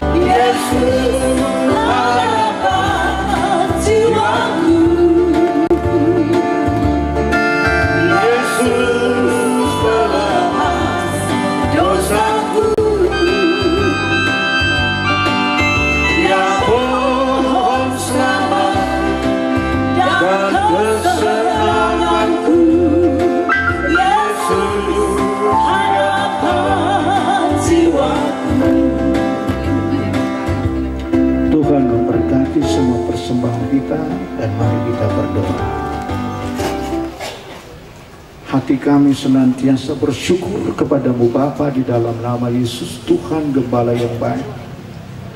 Speaker 2: Yesus harapan jiwaku, Yesus pelepas dosaku, ya pohon selamat dan kesenanganku, Yesus harapan jiwaku. Tuhan memberkati semua persembahan kita, dan mari kita berdoa. Hati kami senantiasa bersyukur kepadamu Bapa di dalam nama Yesus, Tuhan Gembala yang baik,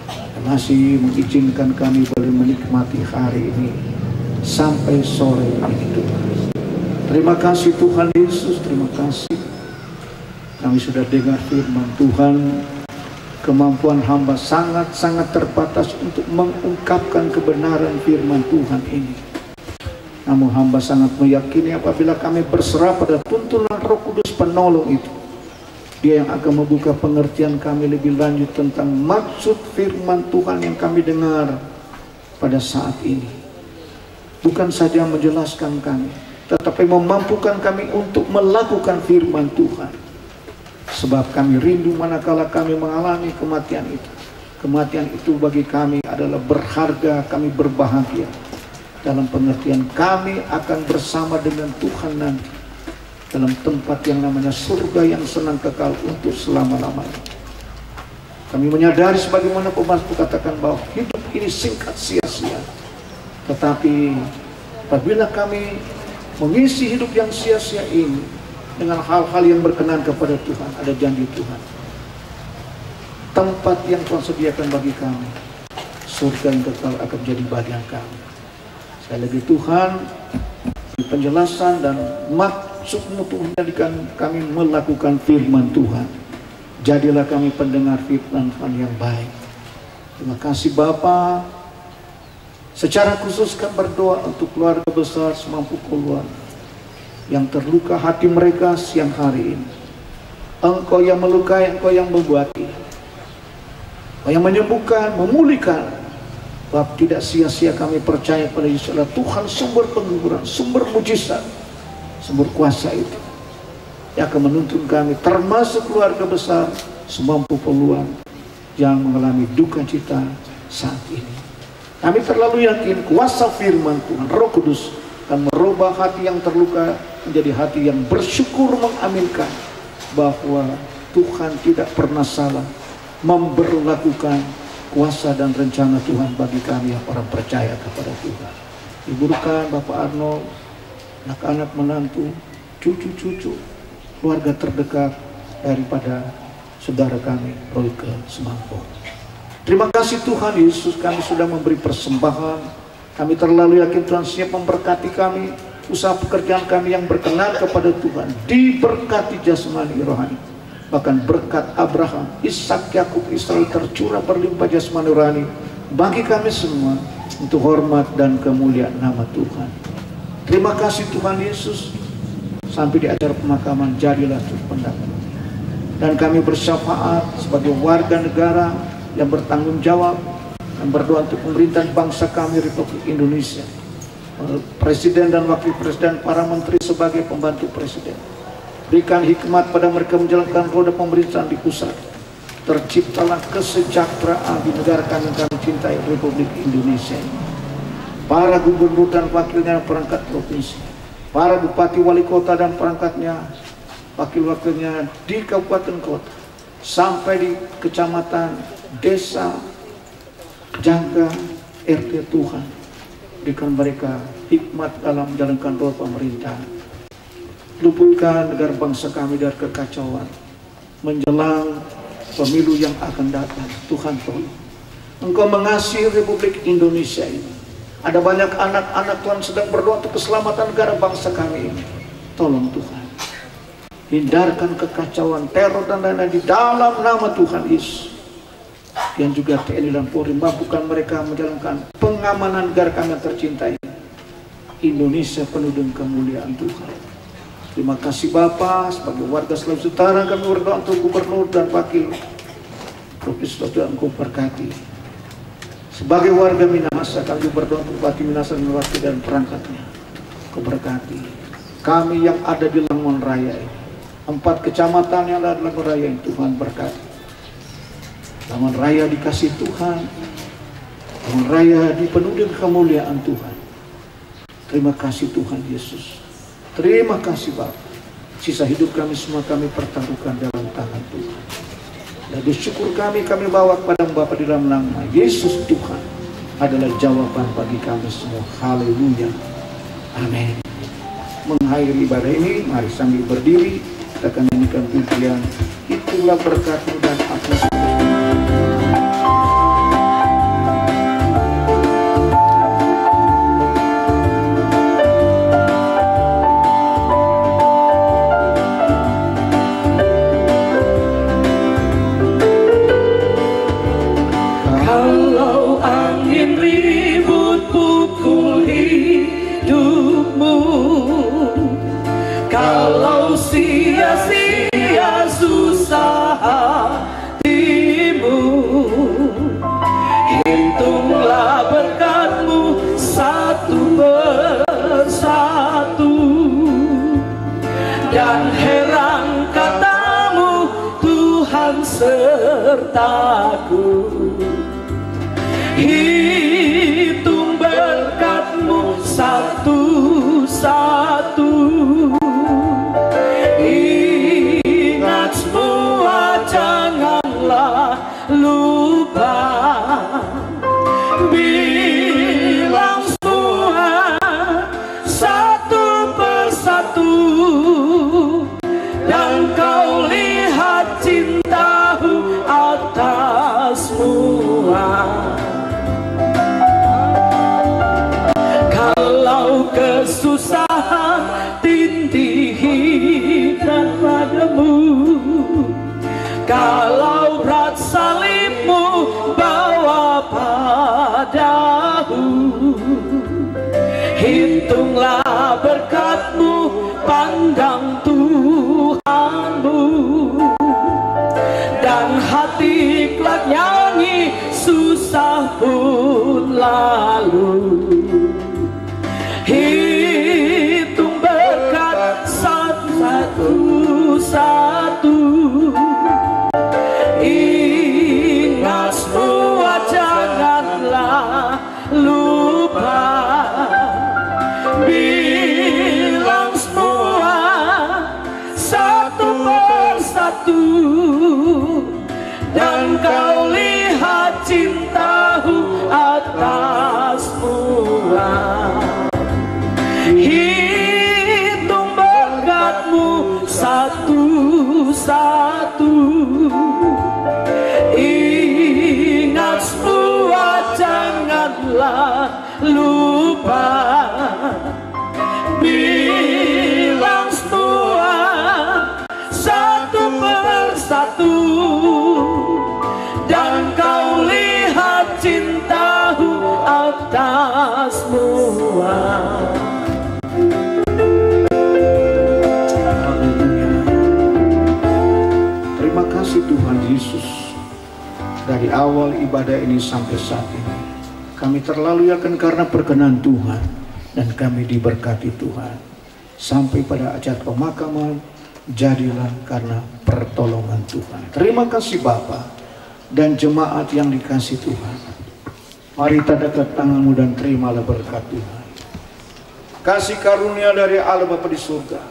Speaker 2: dan masih mengizinkan kami boleh menikmati hari ini sampai sore ini Tuhan. Terima kasih Tuhan Yesus, terima kasih. Kami sudah dengar firman Tuhan, Kemampuan hamba sangat-sangat terbatas untuk mengungkapkan kebenaran firman Tuhan ini. Namun hamba sangat meyakini apabila kami berserah pada tuntunan Roh Kudus penolong itu, Dia yang akan membuka pengertian kami lebih lanjut tentang maksud firman Tuhan yang kami dengar pada saat ini. Bukan saja menjelaskan kami, tetapi memampukan kami untuk melakukan firman Tuhan. Sebab kami rindu manakala kami mengalami kematian itu. Kematian itu bagi kami adalah berharga, kami berbahagia. Dalam pengertian kami akan bersama dengan Tuhan nanti dalam tempat yang namanya surga yang senang kekal untuk selama-lamanya. Kami menyadari sebagaimana pemazmur katakan bahwa hidup ini singkat sia-sia. Tetapi apabila kami mengisi hidup yang sia-sia ini dengan hal-hal yang berkenan kepada Tuhan, ada janji Tuhan. Tempat yang Tuhan sediakan bagi kami, surga yang kekal akan menjadi bagian kami. Sekali lagi Tuhan, di penjelasan dan maksud-Mu Tuhan jadikan kami melakukan firman Tuhan. Jadilah kami pendengar firman Tuhan yang baik. Terima kasih Bapa. Secara khusus kami berdoa untuk keluarga besar semampu keluar yang terluka hati mereka siang hari ini. Engkau yang melukai, Engkau yang membuati, Engkau yang menyembuhkan, memulihkan. Sebab tidak sia-sia kami percaya pada Yesus adalah Tuhan sumber penghiburan, sumber mujizat, sumber kuasa itu yang akan menuntun kami, termasuk keluarga besar semampu peluang yang mengalami duka cita saat ini. Kami terlalu yakin kuasa firman Tuhan, Roh Kudus akan merubah hati yang terluka menjadi hati yang bersyukur, mengaminkan bahwa Tuhan tidak pernah salah memberlakukan kuasa dan rencana Tuhan bagi kami yang orang percaya kepada Tuhan. Diburukan Bapak Arnold, anak-anak menantu, cucu-cucu, keluarga terdekat daripada saudara kami, Royke Semampo. Terima kasih Tuhan Yesus, kami sudah memberi persembahan. Kami terlalu yakin Tuhan siap memberkati kami, usaha pekerjaan kami yang berkenan kepada Tuhan, diberkati jasmani rohani. Bahkan berkat Abraham, Ishak, Yakub, Israel tercurah berlimpah jasmani rohani bagi kami semua untuk hormat dan kemuliaan nama Tuhan. Terima kasih Tuhan Yesus. Sampai di acara pemakaman jadilah pendapat. Dan kami bersyafaat sebagai warga negara yang bertanggung jawab dan berdoa untuk pemerintahan bangsa kami Republik Indonesia, Presiden dan Wakil Presiden, para menteri sebagai pembantu Presiden. Berikan hikmat pada mereka menjalankan roda pemerintahan di pusat. Terciptalah kesejahteraan di negara kami yang kami cintai, Republik Indonesia. Para gubernur dan wakilnya perangkat provinsi, para bupati, wali kota dan perangkatnya, wakil-wakilnya di kabupaten kota, sampai di kecamatan, desa, jaga RT Tuhan. Berikan mereka hikmat dalam menjalankan roda pemerintahan. Luputkan negara bangsa kami dari kekacauan menjelang pemilu yang akan datang. Tuhan tolong. Engkau mengasihi Republik Indonesia ini. Ada banyak anak-anak Tuhan sedang berdoa untuk keselamatan negara bangsa kami ini. Tolong Tuhan, hindarkan kekacauan, teror dan lain-lain di dalam nama Tuhan Yesus. Yang juga TNI dan Polri, mampukan mereka menjalankan pengamanan negara kami yang tercintai. Indonesia penuh dengan kemuliaan Tuhan. Terima kasih Bapa. Sebagai warga Sulawesi Utara kami berdoa untuk gubernur dan wakil Provinsi Sulawesi Utara, Engkau berkati. Sebagai warga Minahasa kami berdoa untuk Bupati Minahasa dan wakil dan perangkatnya, Engkau berkati. Kami yang ada di Langon Raya ini, 4 kecamatan yang ada di Langon Raya ini, Tuhan berkati. Langon Raya dikasih Tuhan, Langon Raya dipenuhi dengan kemuliaan Tuhan. Terima kasih Tuhan Yesus. Terima kasih Bapa. Sisa hidup kami semua kami pertaruhkan dalam tangan Tuhan. Dan bersyukur kami bawa kepada Bapa di dalam nama Yesus Tuhan adalah jawaban bagi kami semua. Haleluya. Amin. Mengakhiri ibadah ini, mari sambil berdiri kita akan nyanyikan pujian Itulah Berkat-Mu dan Aku.
Speaker 6: Kalau angin ribut pukul hidupmu, kalau sia-sia susah hatimu, hitunglah berkatmu satu persatu, dan heran katamu Tuhan sertaku. Hitung berkatmu satu-satu, ingat semua janganlah lupa, bilang semua satu persatu, dan kau lihat cintaku atas semua. Kalau kesusahan tindih dan padamu, kalau berat salibmu bawa padaku, hitunglah berkatmu, pandang Tuhanmu, dan hati kelak nyanyi susah pun lalu. Hitung berkat satu-satu, ingat semua janganlah lupa, bilang semua satu persatu, dan kau lihat cintaku atas semua. Hitung berkatmu satu-satu, ingat semua janganlah lupa, bilang semua satu persatu, dan kau lihat cintaku atas semua.
Speaker 2: Terima kasih Tuhan Yesus, dari awal ibadah ini sampai saat ini kami terlaluiakan karena perkenan Tuhan, dan kami diberkati Tuhan. Sampai pada acara pemakaman jadilah karena pertolongan Tuhan. Terima kasih Bapa dan jemaat yang dikasih Tuhan. Mari tadakkan tanganmu dan terimalah berkat Tuhan. Kasih karunia dari Allah Bapa di surga,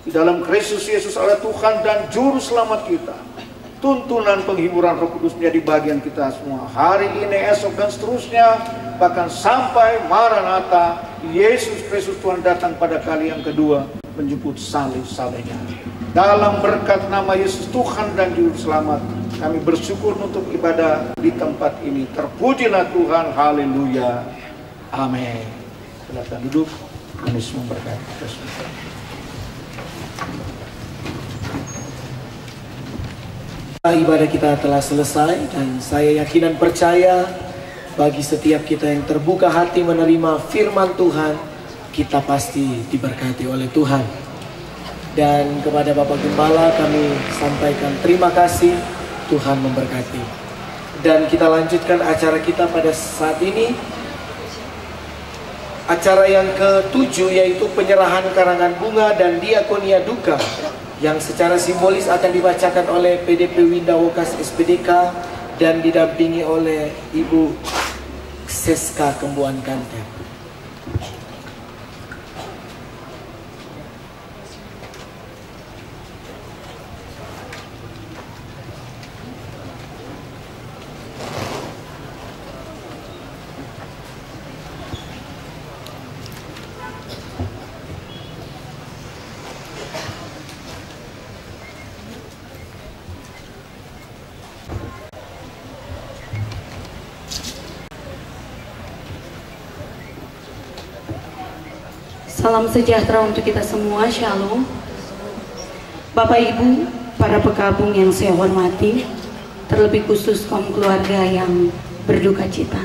Speaker 2: di dalam Kristus Yesus Allah Tuhan dan Juru Selamat kita, tuntunan penghiburan Roh Kudus menjadi bagian kita semua hari ini, esok, dan seterusnya, bahkan sampai Maranatha Yesus Kristus Tuhan datang pada kali yang kedua menjemput salib-salibnya. Dalam berkat nama Yesus Tuhan dan Juru Selamat, kami bersyukur untuk ibadah di tempat ini. Terpujilah Tuhan, haleluya, amin. Silakan duduk. Yesus memberkati kita semua.
Speaker 5: Ibadah kita telah selesai, dan saya yakin dan percaya bagi setiap kita yang terbuka hati menerima firman Tuhan, kita pasti diberkati oleh Tuhan. Dan kepada Bapak Gembala kami sampaikan terima kasih, Tuhan memberkati. Dan kita lanjutkan acara kita pada saat ini, acara yang ke-7, yaitu penyerahan karangan bunga dan diakonia duka, yang secara simbolis akan dibacakan oleh PDP Winda Wokas SPDK dan didampingi oleh Ibu Seska Kembuan Kanten.
Speaker 11: Salam sejahtera untuk kita semua, Shalom. Bapak Ibu, para pekabung yang saya hormati, terlebih khusus kaum keluarga yang berduka cita.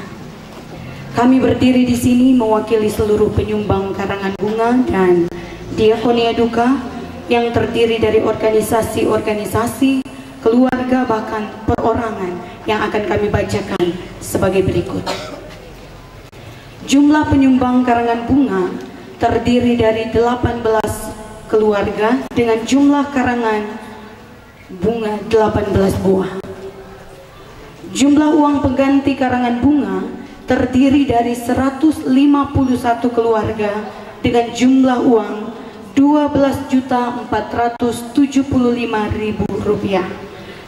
Speaker 11: Kami berdiri di sini mewakili seluruh penyumbang karangan bunga dan diakonia duka yang terdiri dari organisasi-organisasi, keluarga, bahkan perorangan yang akan kami bacakan sebagai berikut. Jumlah penyumbang karangan bunga terdiri dari 18 keluarga dengan jumlah karangan bunga 18 buah. Jumlah uang pengganti karangan bunga terdiri dari 151 keluarga dengan jumlah uang Rp12.475.000.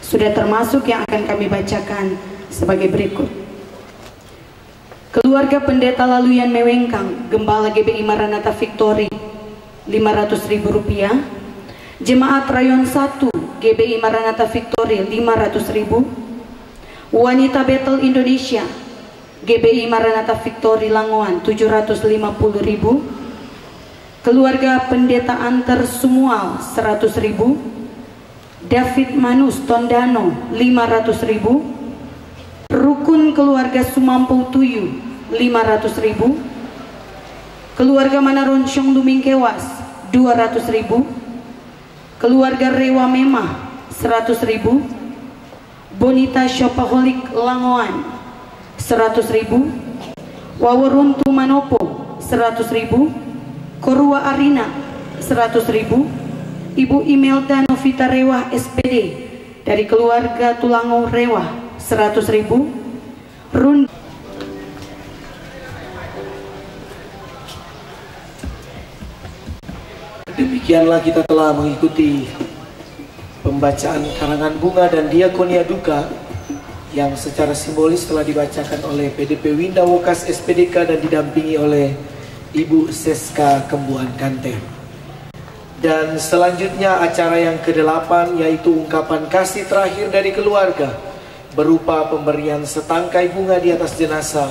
Speaker 11: Sudah termasuk yang akan kami bacakan sebagai berikut. Keluarga Pendeta Laluyan Mewengkang, Gembala GBI Maranatha Victory, Rp500.000. Jemaat Rayon 1 GBI Maranatha Victory, Rp500.000. Wanita Betel Indonesia GBI Maranatha Victory Langoan, Rp750.000. Keluarga Pendeta Anter Sumual, Rp100.000. David Manus Tondano, Rp500.000. Rukun Keluarga Sumampu Tuyu, Rp500.000. Keluarga Manaronsong Lumingkewas, Rp200.000. Keluarga Rewa Memah, Rp100.000. Bonita Shopaholic Langoan, Rp100.000. Waworuntu Manopo, Rp100.000. Korua Arina, Rp100.000. Ibu Imelda Novita Rewah SPD dari keluarga Tulango Rewah, Rp100.000.
Speaker 5: Demikianlah kita telah mengikuti pembacaan karangan bunga dan diakonia duka yang secara simbolis telah dibacakan oleh PDP Winda Wokas SPDK dan didampingi oleh Ibu Seska Kembuan Kanter. Dan selanjutnya acara yang ke-8 yaitu ungkapan kasih terakhir dari keluarga berupa pemberian setangkai bunga di atas jenazah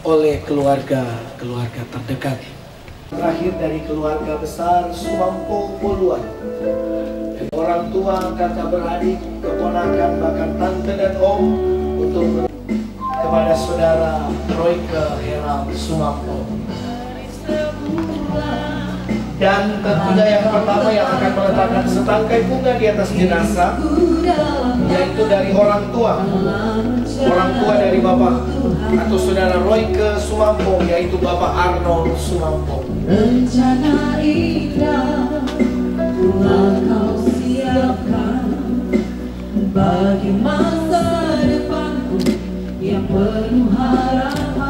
Speaker 5: oleh keluarga terdekat. Terakhir dari keluarga besar Sumampo Poluan, orang tua, kakak beradik, keponakan, bahkan tante dan om, untuk kepada saudara Royke Heram Sumampo. Dan tentunya yang pertama yang akan meletakkan setangkai bunga di atas jenazah yaitu dari orang tua dari Bapak atau saudara Royke Sumampo, yaitu Bapak Arnold Sumampo.
Speaker 1: Rencana indah telah kau siapkan bagi masa depanku yang penuh harapan.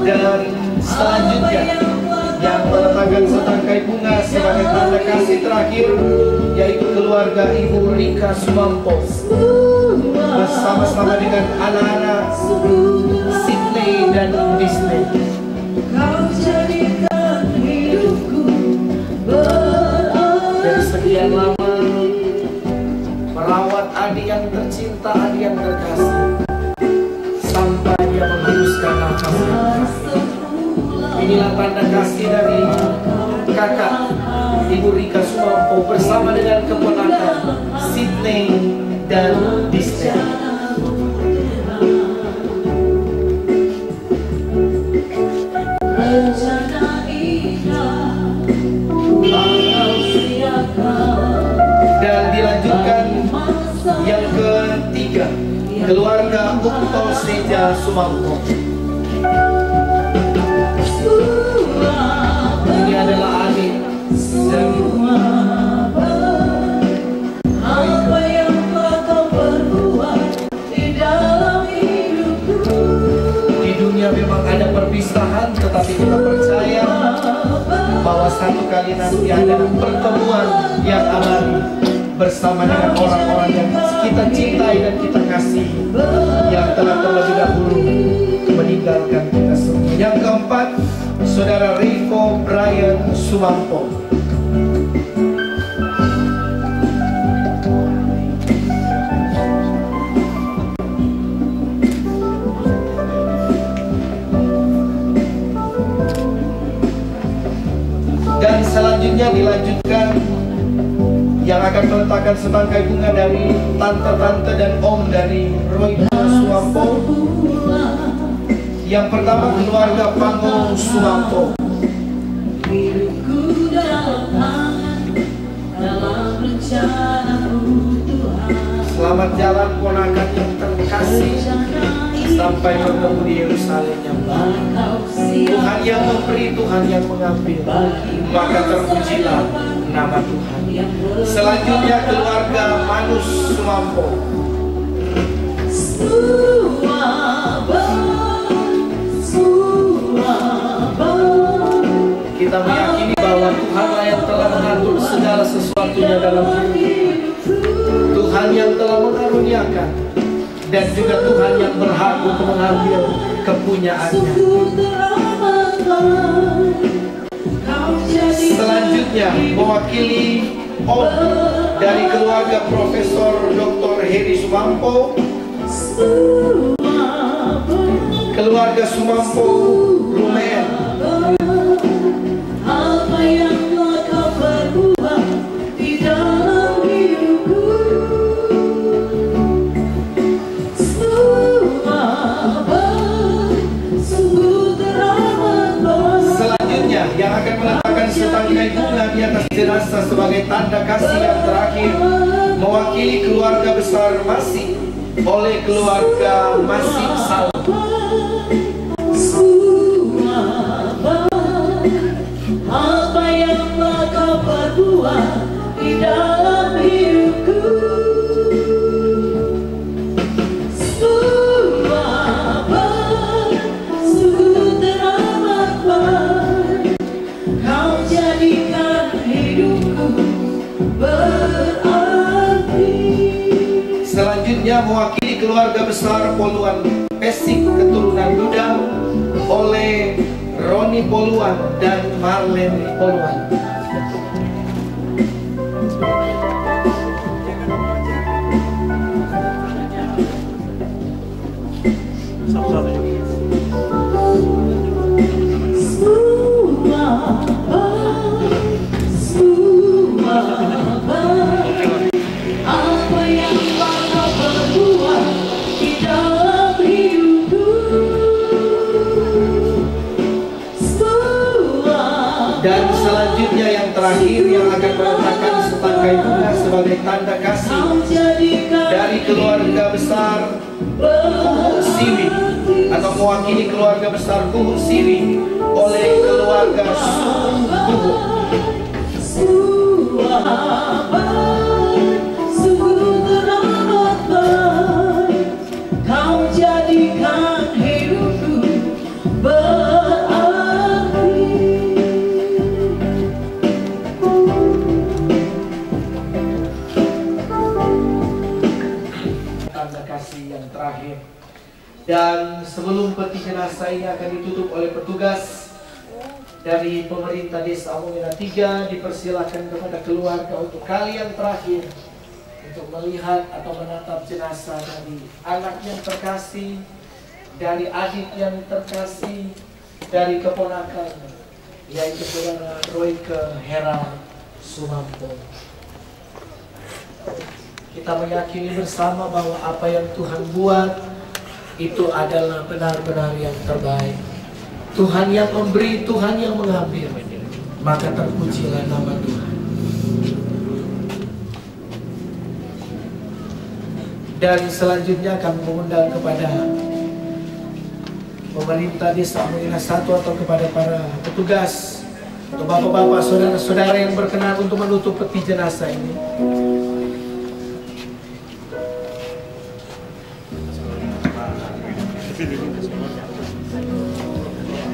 Speaker 5: Dan selanjutnya yang meletakkan setangkai bunga sebagai tanda kasih terakhir yaitu keluarga Ibu Rika Sumampo bersama-sama dengan anak-anak Sydney dan Disney. Dari sekian lama merawat adik yang tercinta, adik yang terkasih, sampai dia menghembuskan nafasnya. Inilah tanda kasih dari kakak Ibu Rika Sumampo bersama dengan keponakan Sydney dan Disney. Dan dilanjutkan yang ketiga, keluarga Ukto Seja Sumampo. Ini adalah adik dan
Speaker 1: apa yang telah kau perbuat di dalam hidupku.
Speaker 5: di dunia memang ada perpisahan, tetapi kita percaya bahwa satu kali nanti ada pertemuan yang abadi bersama dengan orang-orang yang kita cintai dan kita kasih yang telah terlebih dahulu meninggalkan kita semua. Yang keempat, saudara Rico Brian Sumampo. Dan Selanjutnya dilanjutkan yang akan meletakkan setangkai bunga dari tante-tante dan om dari Roy Sumampo. Yang pertama keluarga Pango Sumampo. Selamat jalan ponakan yang terkasih sampai bertemu di Yerusalem yang baru. Tuhan yang memberi, Tuhan yang mengambil, maka terpujilah nama Tuhan. Selanjutnya keluarga Manus Sumampo. Kita meyakini bahwa Tuhanlah yang telah mengatur segala sesuatunya dalam hidup. Tuhan yang telah mengaruniakan dan juga Tuhan yang berhak untuk mengambil kepunyaannya. Selanjutnya mewakili om dari keluarga Profesor Dr. Heri Sumampo, keluarga Sumampo Rumen.
Speaker 1: Apa yang telah kau perbuat di dalam hidupku, sungguh teramat baik.
Speaker 5: Selanjutnya yang akan meletakkan setangkai bunga di atas jenazah sebagai tanda kasih yang terakhir, mewakili keluarga besar Masih oleh keluarga Masih Salam.
Speaker 1: Apa yang telah kau perbuat di dalam hidupku, sungguh teramat baik. Kau jadikan hidupku berarti.
Speaker 5: Selanjutnya mewakili keluarga besar Poluan Pesik keturunan Duda oleh Roni Poluan dan Marlene Poluan.
Speaker 1: Apa yang telah kau perbuat di dalam hidupku,
Speaker 5: dan selanjutnya yang terakhir yang akan meletakkan setangkai bunga sebagai tanda kasih dari keluarga besar Kuhuk Siwi atau mewakili keluarga besar Kuhuk Siwi oleh keluarga Kuhuk.
Speaker 1: sungguh teramat baik. Kau jadikan hidupku berarti.
Speaker 5: Tanda kasih yang terakhir. Dan sebelum peti jenazah ini akan ditutup oleh petugas dari pemerintah Desa Amongena 3, dipersilakan kepada keluarga untuk kali yang terakhir untuk melihat atau menatap jenazah dari anak yang terkasih, dari adik yang terkasih, dari keponakan, yaitu saudara Royke Hera Sumampo. Kita meyakini bersama bahwa apa yang Tuhan buat itu adalah benar-benar yang terbaik. Tuhan yang memberi, Tuhan yang mengambil, maka terpujilah nama Tuhan. Dan selanjutnya kami mengundang kepada pemerintah Desa Amongena 1 atau kepada para petugas, atau bapak-bapak, saudara-saudara yang berkenan untuk menutup peti jenazah ini.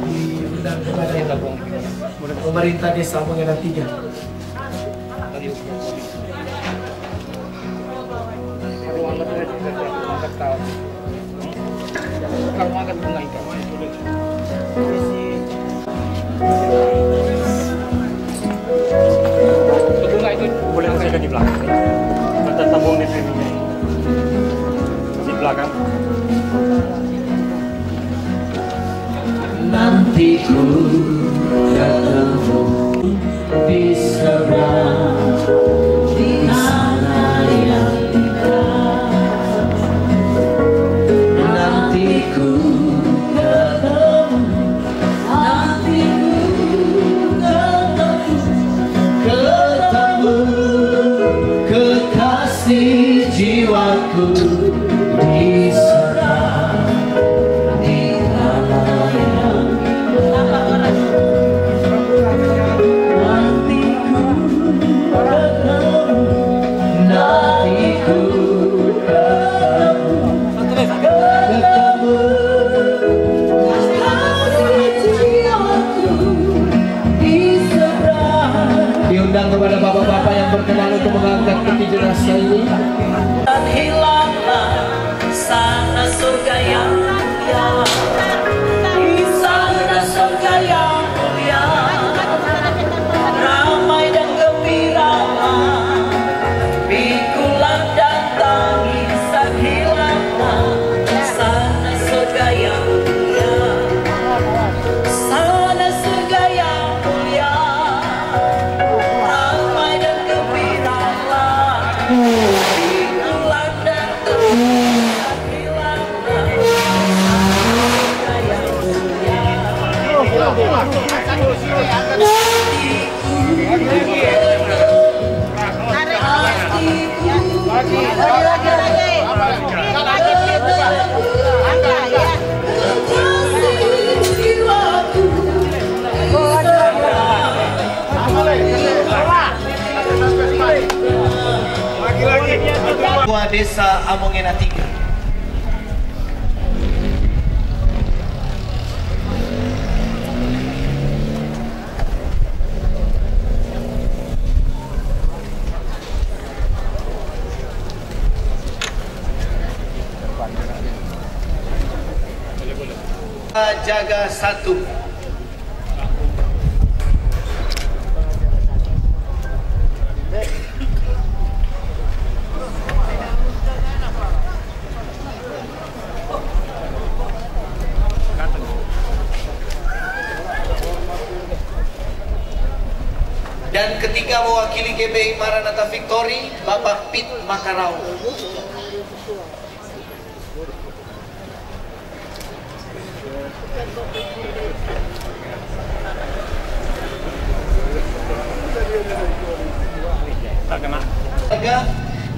Speaker 5: Diundang kepada pemerintah Desa Amongena 3.
Speaker 3: Bunga itu boleh saya di belakang. Kita tabung di sini. Di belakang.
Speaker 1: Nanti ku ketemu di seberang, di sana yang indah. Nanti ku ketemu, nanti ketemu kekasih jiwaku di sana, di tanah yang indah. Nanti ku ketemu, nanti ku ketemu kekasih jiwaku di seberang.
Speaker 5: Diundang kepada bapak-bapak yang berkenan untuk mengangkat peti jenazah ini.
Speaker 1: Dan hilanglah sana surga yang mulia, di sana surga yang mulia, ramai dan gembira, pikulan dan tangisan hilanglah sana surga yang mulia, sana surga yang mulia, ramai dan gembira, pikulan dan tangisan hilanglah surga yang mulia.
Speaker 5: Ketua Desa Amongena 3. Jaga 1. Dan ketiga mewakili GBI Maranatha Victory, Bapak Pit Makarau.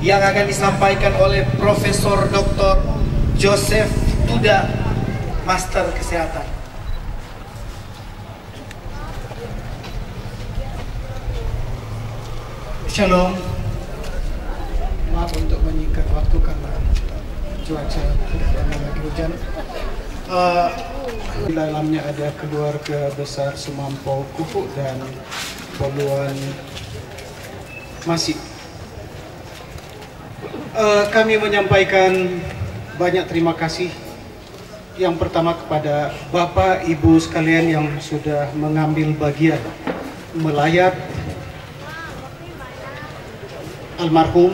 Speaker 5: Yang akan disampaikan oleh Profesor Dr. Joseph Tuda, Master Kesehatan.
Speaker 12: Shalom. Maaf untuk menyingkat waktu karena cuaca tidak lagi hujan. Di dalamnya ada keluarga besar Sumampau Kupu dan Poluan Masih. Kami menyampaikan banyak terima kasih. Yang pertama kepada Bapak Ibu sekalian yang sudah mengambil bagian melayat almarhum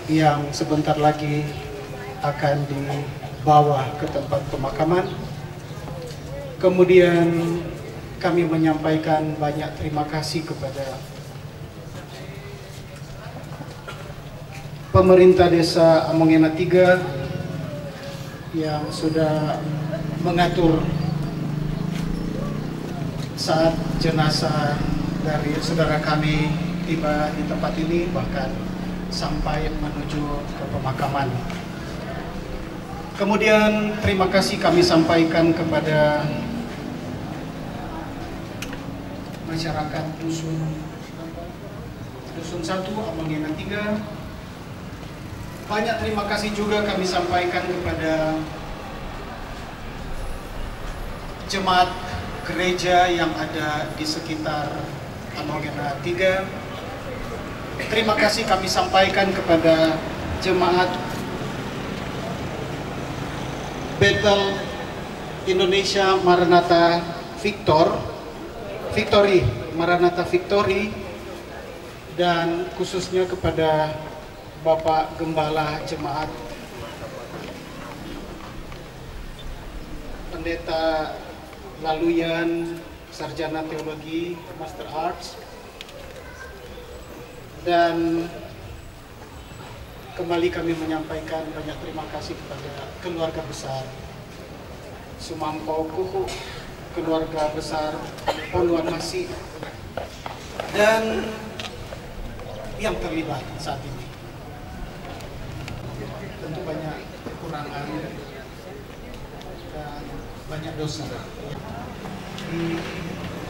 Speaker 12: yang sebentar lagi akan dibawa ke tempat pemakaman. Kemudian kami menyampaikan banyak terima kasih kepada pemerintah Desa Amongena 3 yang sudah mengatur saat jenazah dari saudara kami tiba di tempat ini, bahkan sampai menuju ke pemakaman. Kemudian terima kasih kami sampaikan kepada masyarakat Dusun 1 Amongena 3. Banyak terima kasih juga kami sampaikan kepada jemaat gereja yang ada di sekitar Amongena 3. Terima kasih kami sampaikan kepada jemaat Bethel Indonesia Maranatha Victory Maranatha Victory, dan khususnya kepada Bapak Gembala Jemaat Pendeta Laluyan, Sarjana Teologi, Master Arts, Dan kembali kami menyampaikan banyak terima kasih kepada keluarga besar Sumampau Kuhu, keluarga besar Poluan Masih, dan yang terlibat saat ini. Tentu banyak kekurangan dan banyak dosa. Di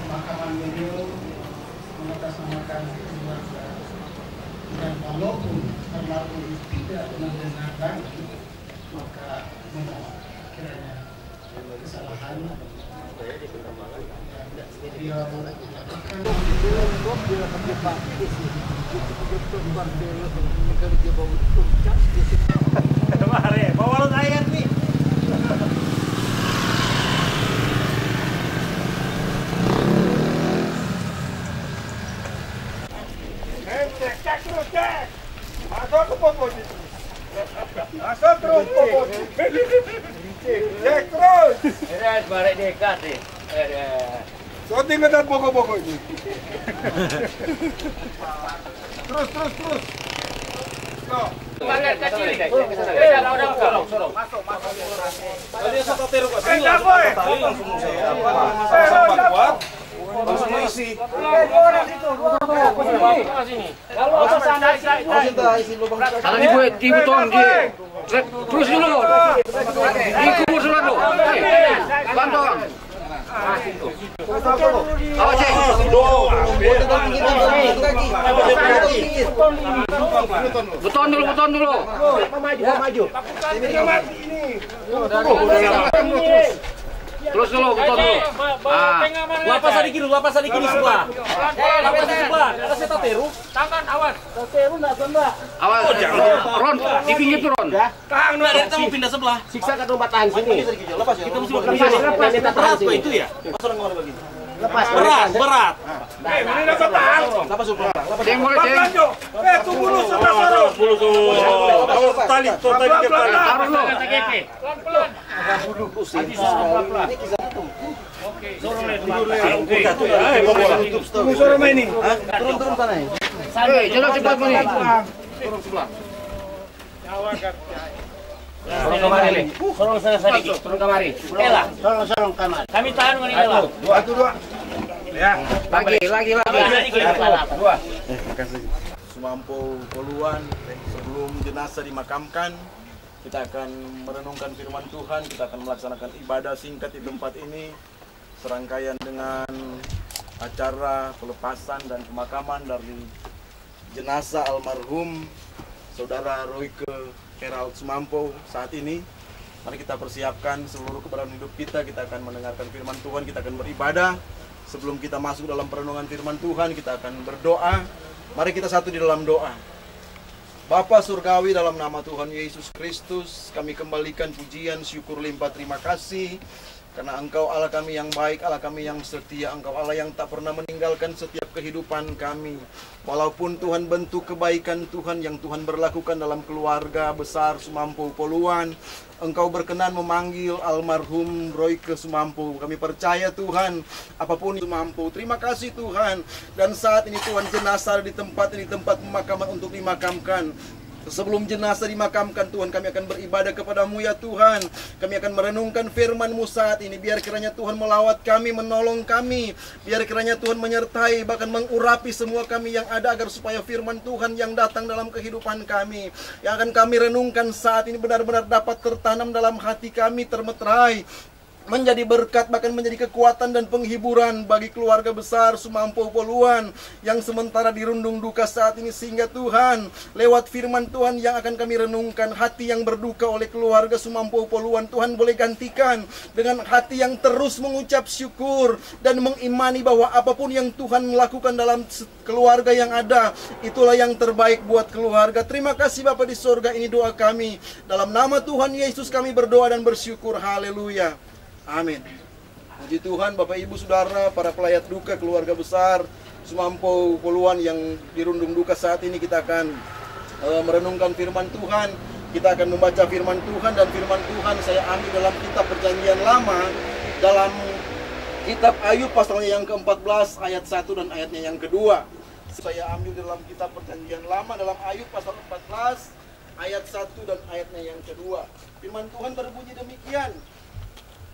Speaker 12: pemakaman beliau mengatasnamakan keluarga, dan walaupun almarhum tidak mendengarkan, maka kiranya kesalahan beliau
Speaker 13: Masuk terus pokoknya. Cek terus.
Speaker 4: Beres balik dekat deh.
Speaker 13: Shooting ngedat pokok-pokoknya. Terus.
Speaker 4: Banget kecil. Sorong. Masuk.
Speaker 13: Tadi satu teru kok. Tali langsung saya. Sampai kuat. Langsung isi.
Speaker 4: Kalau sana isi lubang. Kalau dibuat dibutuhkan dia. Terus dulu. Dikubur dulu. Bantuan. Beton dulu. Maju. Terus dulu, beton dulu.
Speaker 3: Lapas sedikit di sebelah. Lapas di sebelah. Ada seta teru. Tangan awas. Teru enggak tembak.
Speaker 4: Awas. Ron, di pinggir tuh Ron.
Speaker 3: Kang, kita mau pindah sebelah.
Speaker 4: Siksa ke tempat tahan sini.
Speaker 3: Lepas ya. Kita mesti lepas itu ya.
Speaker 13: Masuk kemana begini?
Speaker 3: Lepas. Berat.
Speaker 13: Ini dapat tahan. Lepas suruh.
Speaker 4: Deng boleh deng.
Speaker 13: Tunggu dulu saudara. Tali ke tali.
Speaker 4: Taruh dulu.
Speaker 3: Pelan-pelan.
Speaker 13: Ini kisah itu.
Speaker 3: Oke.
Speaker 13: Tunggu suara main ini.
Speaker 9: Turun sana ya.
Speaker 4: Jalan cepat ini. Turun sebelah. Sorong kamari. Sorong sana sedikit. Sorong kamari. Ela. Sorong kamari. Kami tahan dengan Ela.
Speaker 13: Dua. Ya.
Speaker 4: Lagi.
Speaker 13: Dua. Makasih. Sumampau Poluan, sebelum jenazah dimakamkan, kita akan merenungkan firman Tuhan, kita akan melaksanakan ibadah singkat di tempat ini, serangkaian dengan acara pelepasan dan pemakaman dari jenazah almarhum Saudara Royke Herald Sumampau saat ini. Mari kita persiapkan seluruh keberadaan hidup kita akan mendengarkan firman Tuhan, kita akan beribadah. Sebelum kita masuk dalam perenungan firman Tuhan, kita akan berdoa. Mari kita satu di dalam doa. Bapa Surgawi, dalam nama Tuhan Yesus Kristus, kami kembalikan pujian, syukur, limpah terima kasih. Karena Engkau Allah kami yang baik, Allah kami yang setia, Engkau Allah yang tak pernah meninggalkan setiap kehidupan kami. Walaupun Tuhan bentuk kebaikan Tuhan yang Tuhan berlakukan dalam keluarga besar Sumampau Poluan, Engkau berkenan memanggil almarhum Royke Sumampau. Kami percaya Tuhan, apapun Sumampau. Terima kasih Tuhan. Dan saat ini Tuhan, jenazah di tempat ini, tempat pemakaman untuk dimakamkan. Sebelum jenazah dimakamkan Tuhan, kami akan beribadah kepadamu ya Tuhan. Kami akan merenungkan firman-Mu saat ini. Biar kiranya Tuhan melawat kami, menolong kami. Biar kiranya Tuhan menyertai, bahkan mengurapi semua kami yang ada, agar supaya firman Tuhan yang datang dalam kehidupan kami, yang akan kami renungkan saat ini, benar-benar dapat tertanam dalam hati kami, termeterai, menjadi berkat, bahkan menjadi kekuatan dan penghiburan bagi keluarga besar Sumampau Poluan yang sementara dirundung duka saat ini. Sehingga Tuhan, lewat firman Tuhan yang akan kami renungkan, hati yang berduka oleh keluarga Sumampau Poluan, Tuhan boleh gantikan dengan hati yang terus mengucap syukur dan mengimani bahwa apapun yang Tuhan melakukan dalam keluarga yang ada, itulah yang terbaik buat keluarga. Terima kasih Bapa di sorga, ini doa kami. Dalam nama Tuhan Yesus kami berdoa dan bersyukur. Haleluya. Amin. Puji Tuhan, Bapak Ibu Saudara, para pelayat duka keluarga besar Sumampau Poluan yang dirundung duka saat ini, kita akan merenungkan firman Tuhan. Kita akan membaca firman Tuhan, dan firman Tuhan saya ambil dalam kitab Perjanjian Lama, dalam kitab Ayub pasalnya yang ke-14 ayat 1 dan ayatnya yang kedua. Saya ambil dalam kitab Perjanjian Lama dalam Ayub pasal 14 ayat 1 dan ayatnya yang kedua. Firman Tuhan berbunyi demikian.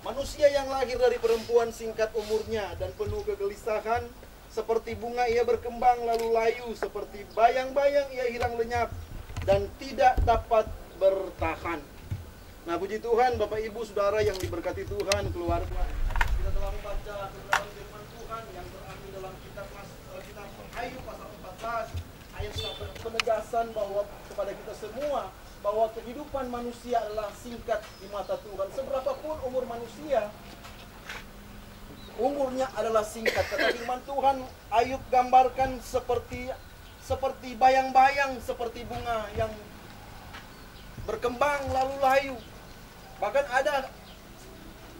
Speaker 13: Manusia yang lahir dari perempuan singkat umurnya dan penuh kegelisahan, seperti bunga ia berkembang lalu layu, seperti bayang-bayang ia hilang lenyap dan tidak dapat bertahan. Nah, puji Tuhan, Bapak Ibu Saudara yang diberkati Tuhan, keluarga. Kita telah membaca kebenaran firman Tuhan yang terambil dalam kitab Ayub pasal 14 ayat 1, penegasan bahwa kepada kita semua bahwa kehidupan manusia adalah singkat di mata Tuhan. Seberapapun umur manusia, umurnya adalah singkat. Kata firman Tuhan, Ayub gambarkan seperti bayang-bayang, seperti bunga yang berkembang lalu layu. Bahkan ada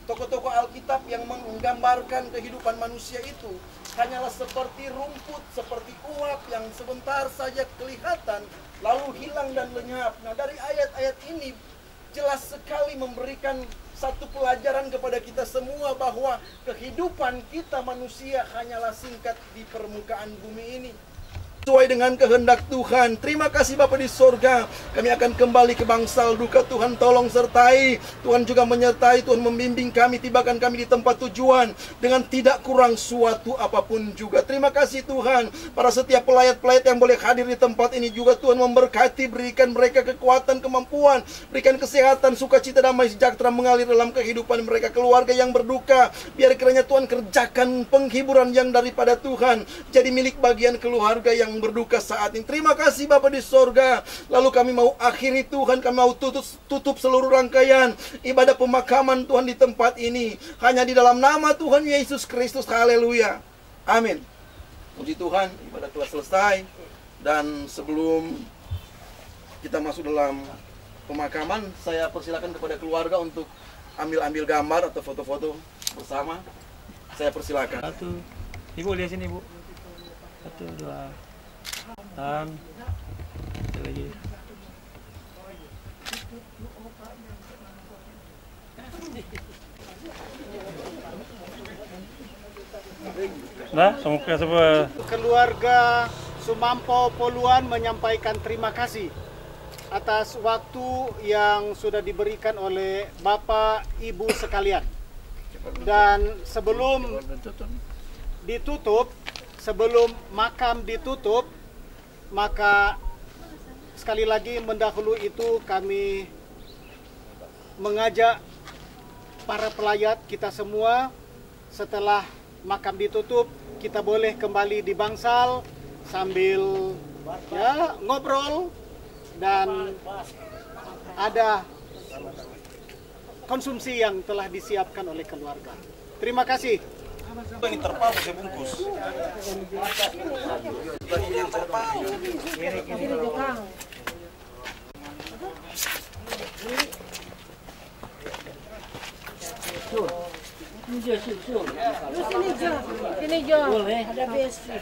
Speaker 13: tokoh-tokoh Alkitab yang menggambarkan kehidupan manusia itu hanyalah seperti rumput, seperti uap yang sebentar saja kelihatan lalu hilang dan lenyap. Nah, dari ayat-ayat ini jelas sekali memberikan satu pelajaran kepada kita semua bahwa kehidupan kita manusia hanyalah singkat di permukaan bumi ini. Sesuai dengan kehendak Tuhan. Terima kasih Bapa di sorga. Kami akan kembali ke bangsal duka. Tuhan tolong sertai. Tuhan juga menyertai. Tuhan membimbing kami. Tibakan kami di tempat tujuan dengan tidak kurang suatu apapun juga. Terima kasih Tuhan. Para setiap pelayat-pelayat yang boleh hadir di tempat ini juga Tuhan memberkati. Berikan mereka kekuatan, kemampuan. Berikan kesehatan, sukacita, damai, sejahtera mengalir dalam kehidupan mereka. Keluarga yang berduka, biar kiranya Tuhan kerjakan penghiburan yang daripada Tuhan jadi milik bagian keluarga yang berduka saat ini. Terima kasih Bapa di sorga. Lalu kami mau akhiri Tuhan, kami mau tutup seluruh rangkaian ibadah pemakaman Tuhan di tempat ini hanya di dalam nama Tuhan Yesus Kristus. Haleluya. Amin. Puji Tuhan, ibadah telah selesai. Dan sebelum kita masuk dalam pemakaman, saya persilakan kepada keluarga untuk ambil gambar atau foto-foto bersama. Saya persilakan.
Speaker 3: Satu. Ibu lihat sini, Bu. 1, 2. Dan satu lagi. Nah, semoga
Speaker 12: keluarga Sumampo Poluan menyampaikan terima kasih atas waktu yang sudah diberikan oleh Bapak Ibu sekalian. Dan sebelum ditutup, sebelum makam ditutup, maka sekali lagi mendahului itu kami mengajak para pelayat kita semua, setelah makam ditutup kita boleh kembali di bangsal sambil ya ngobrol dan ada konsumsi yang telah disiapkan oleh keluarga. Terima kasih.
Speaker 13: Ini terpaku saya bungkus. Yang terpaku.
Speaker 1: Sini Jo. Boleh. Ada besi.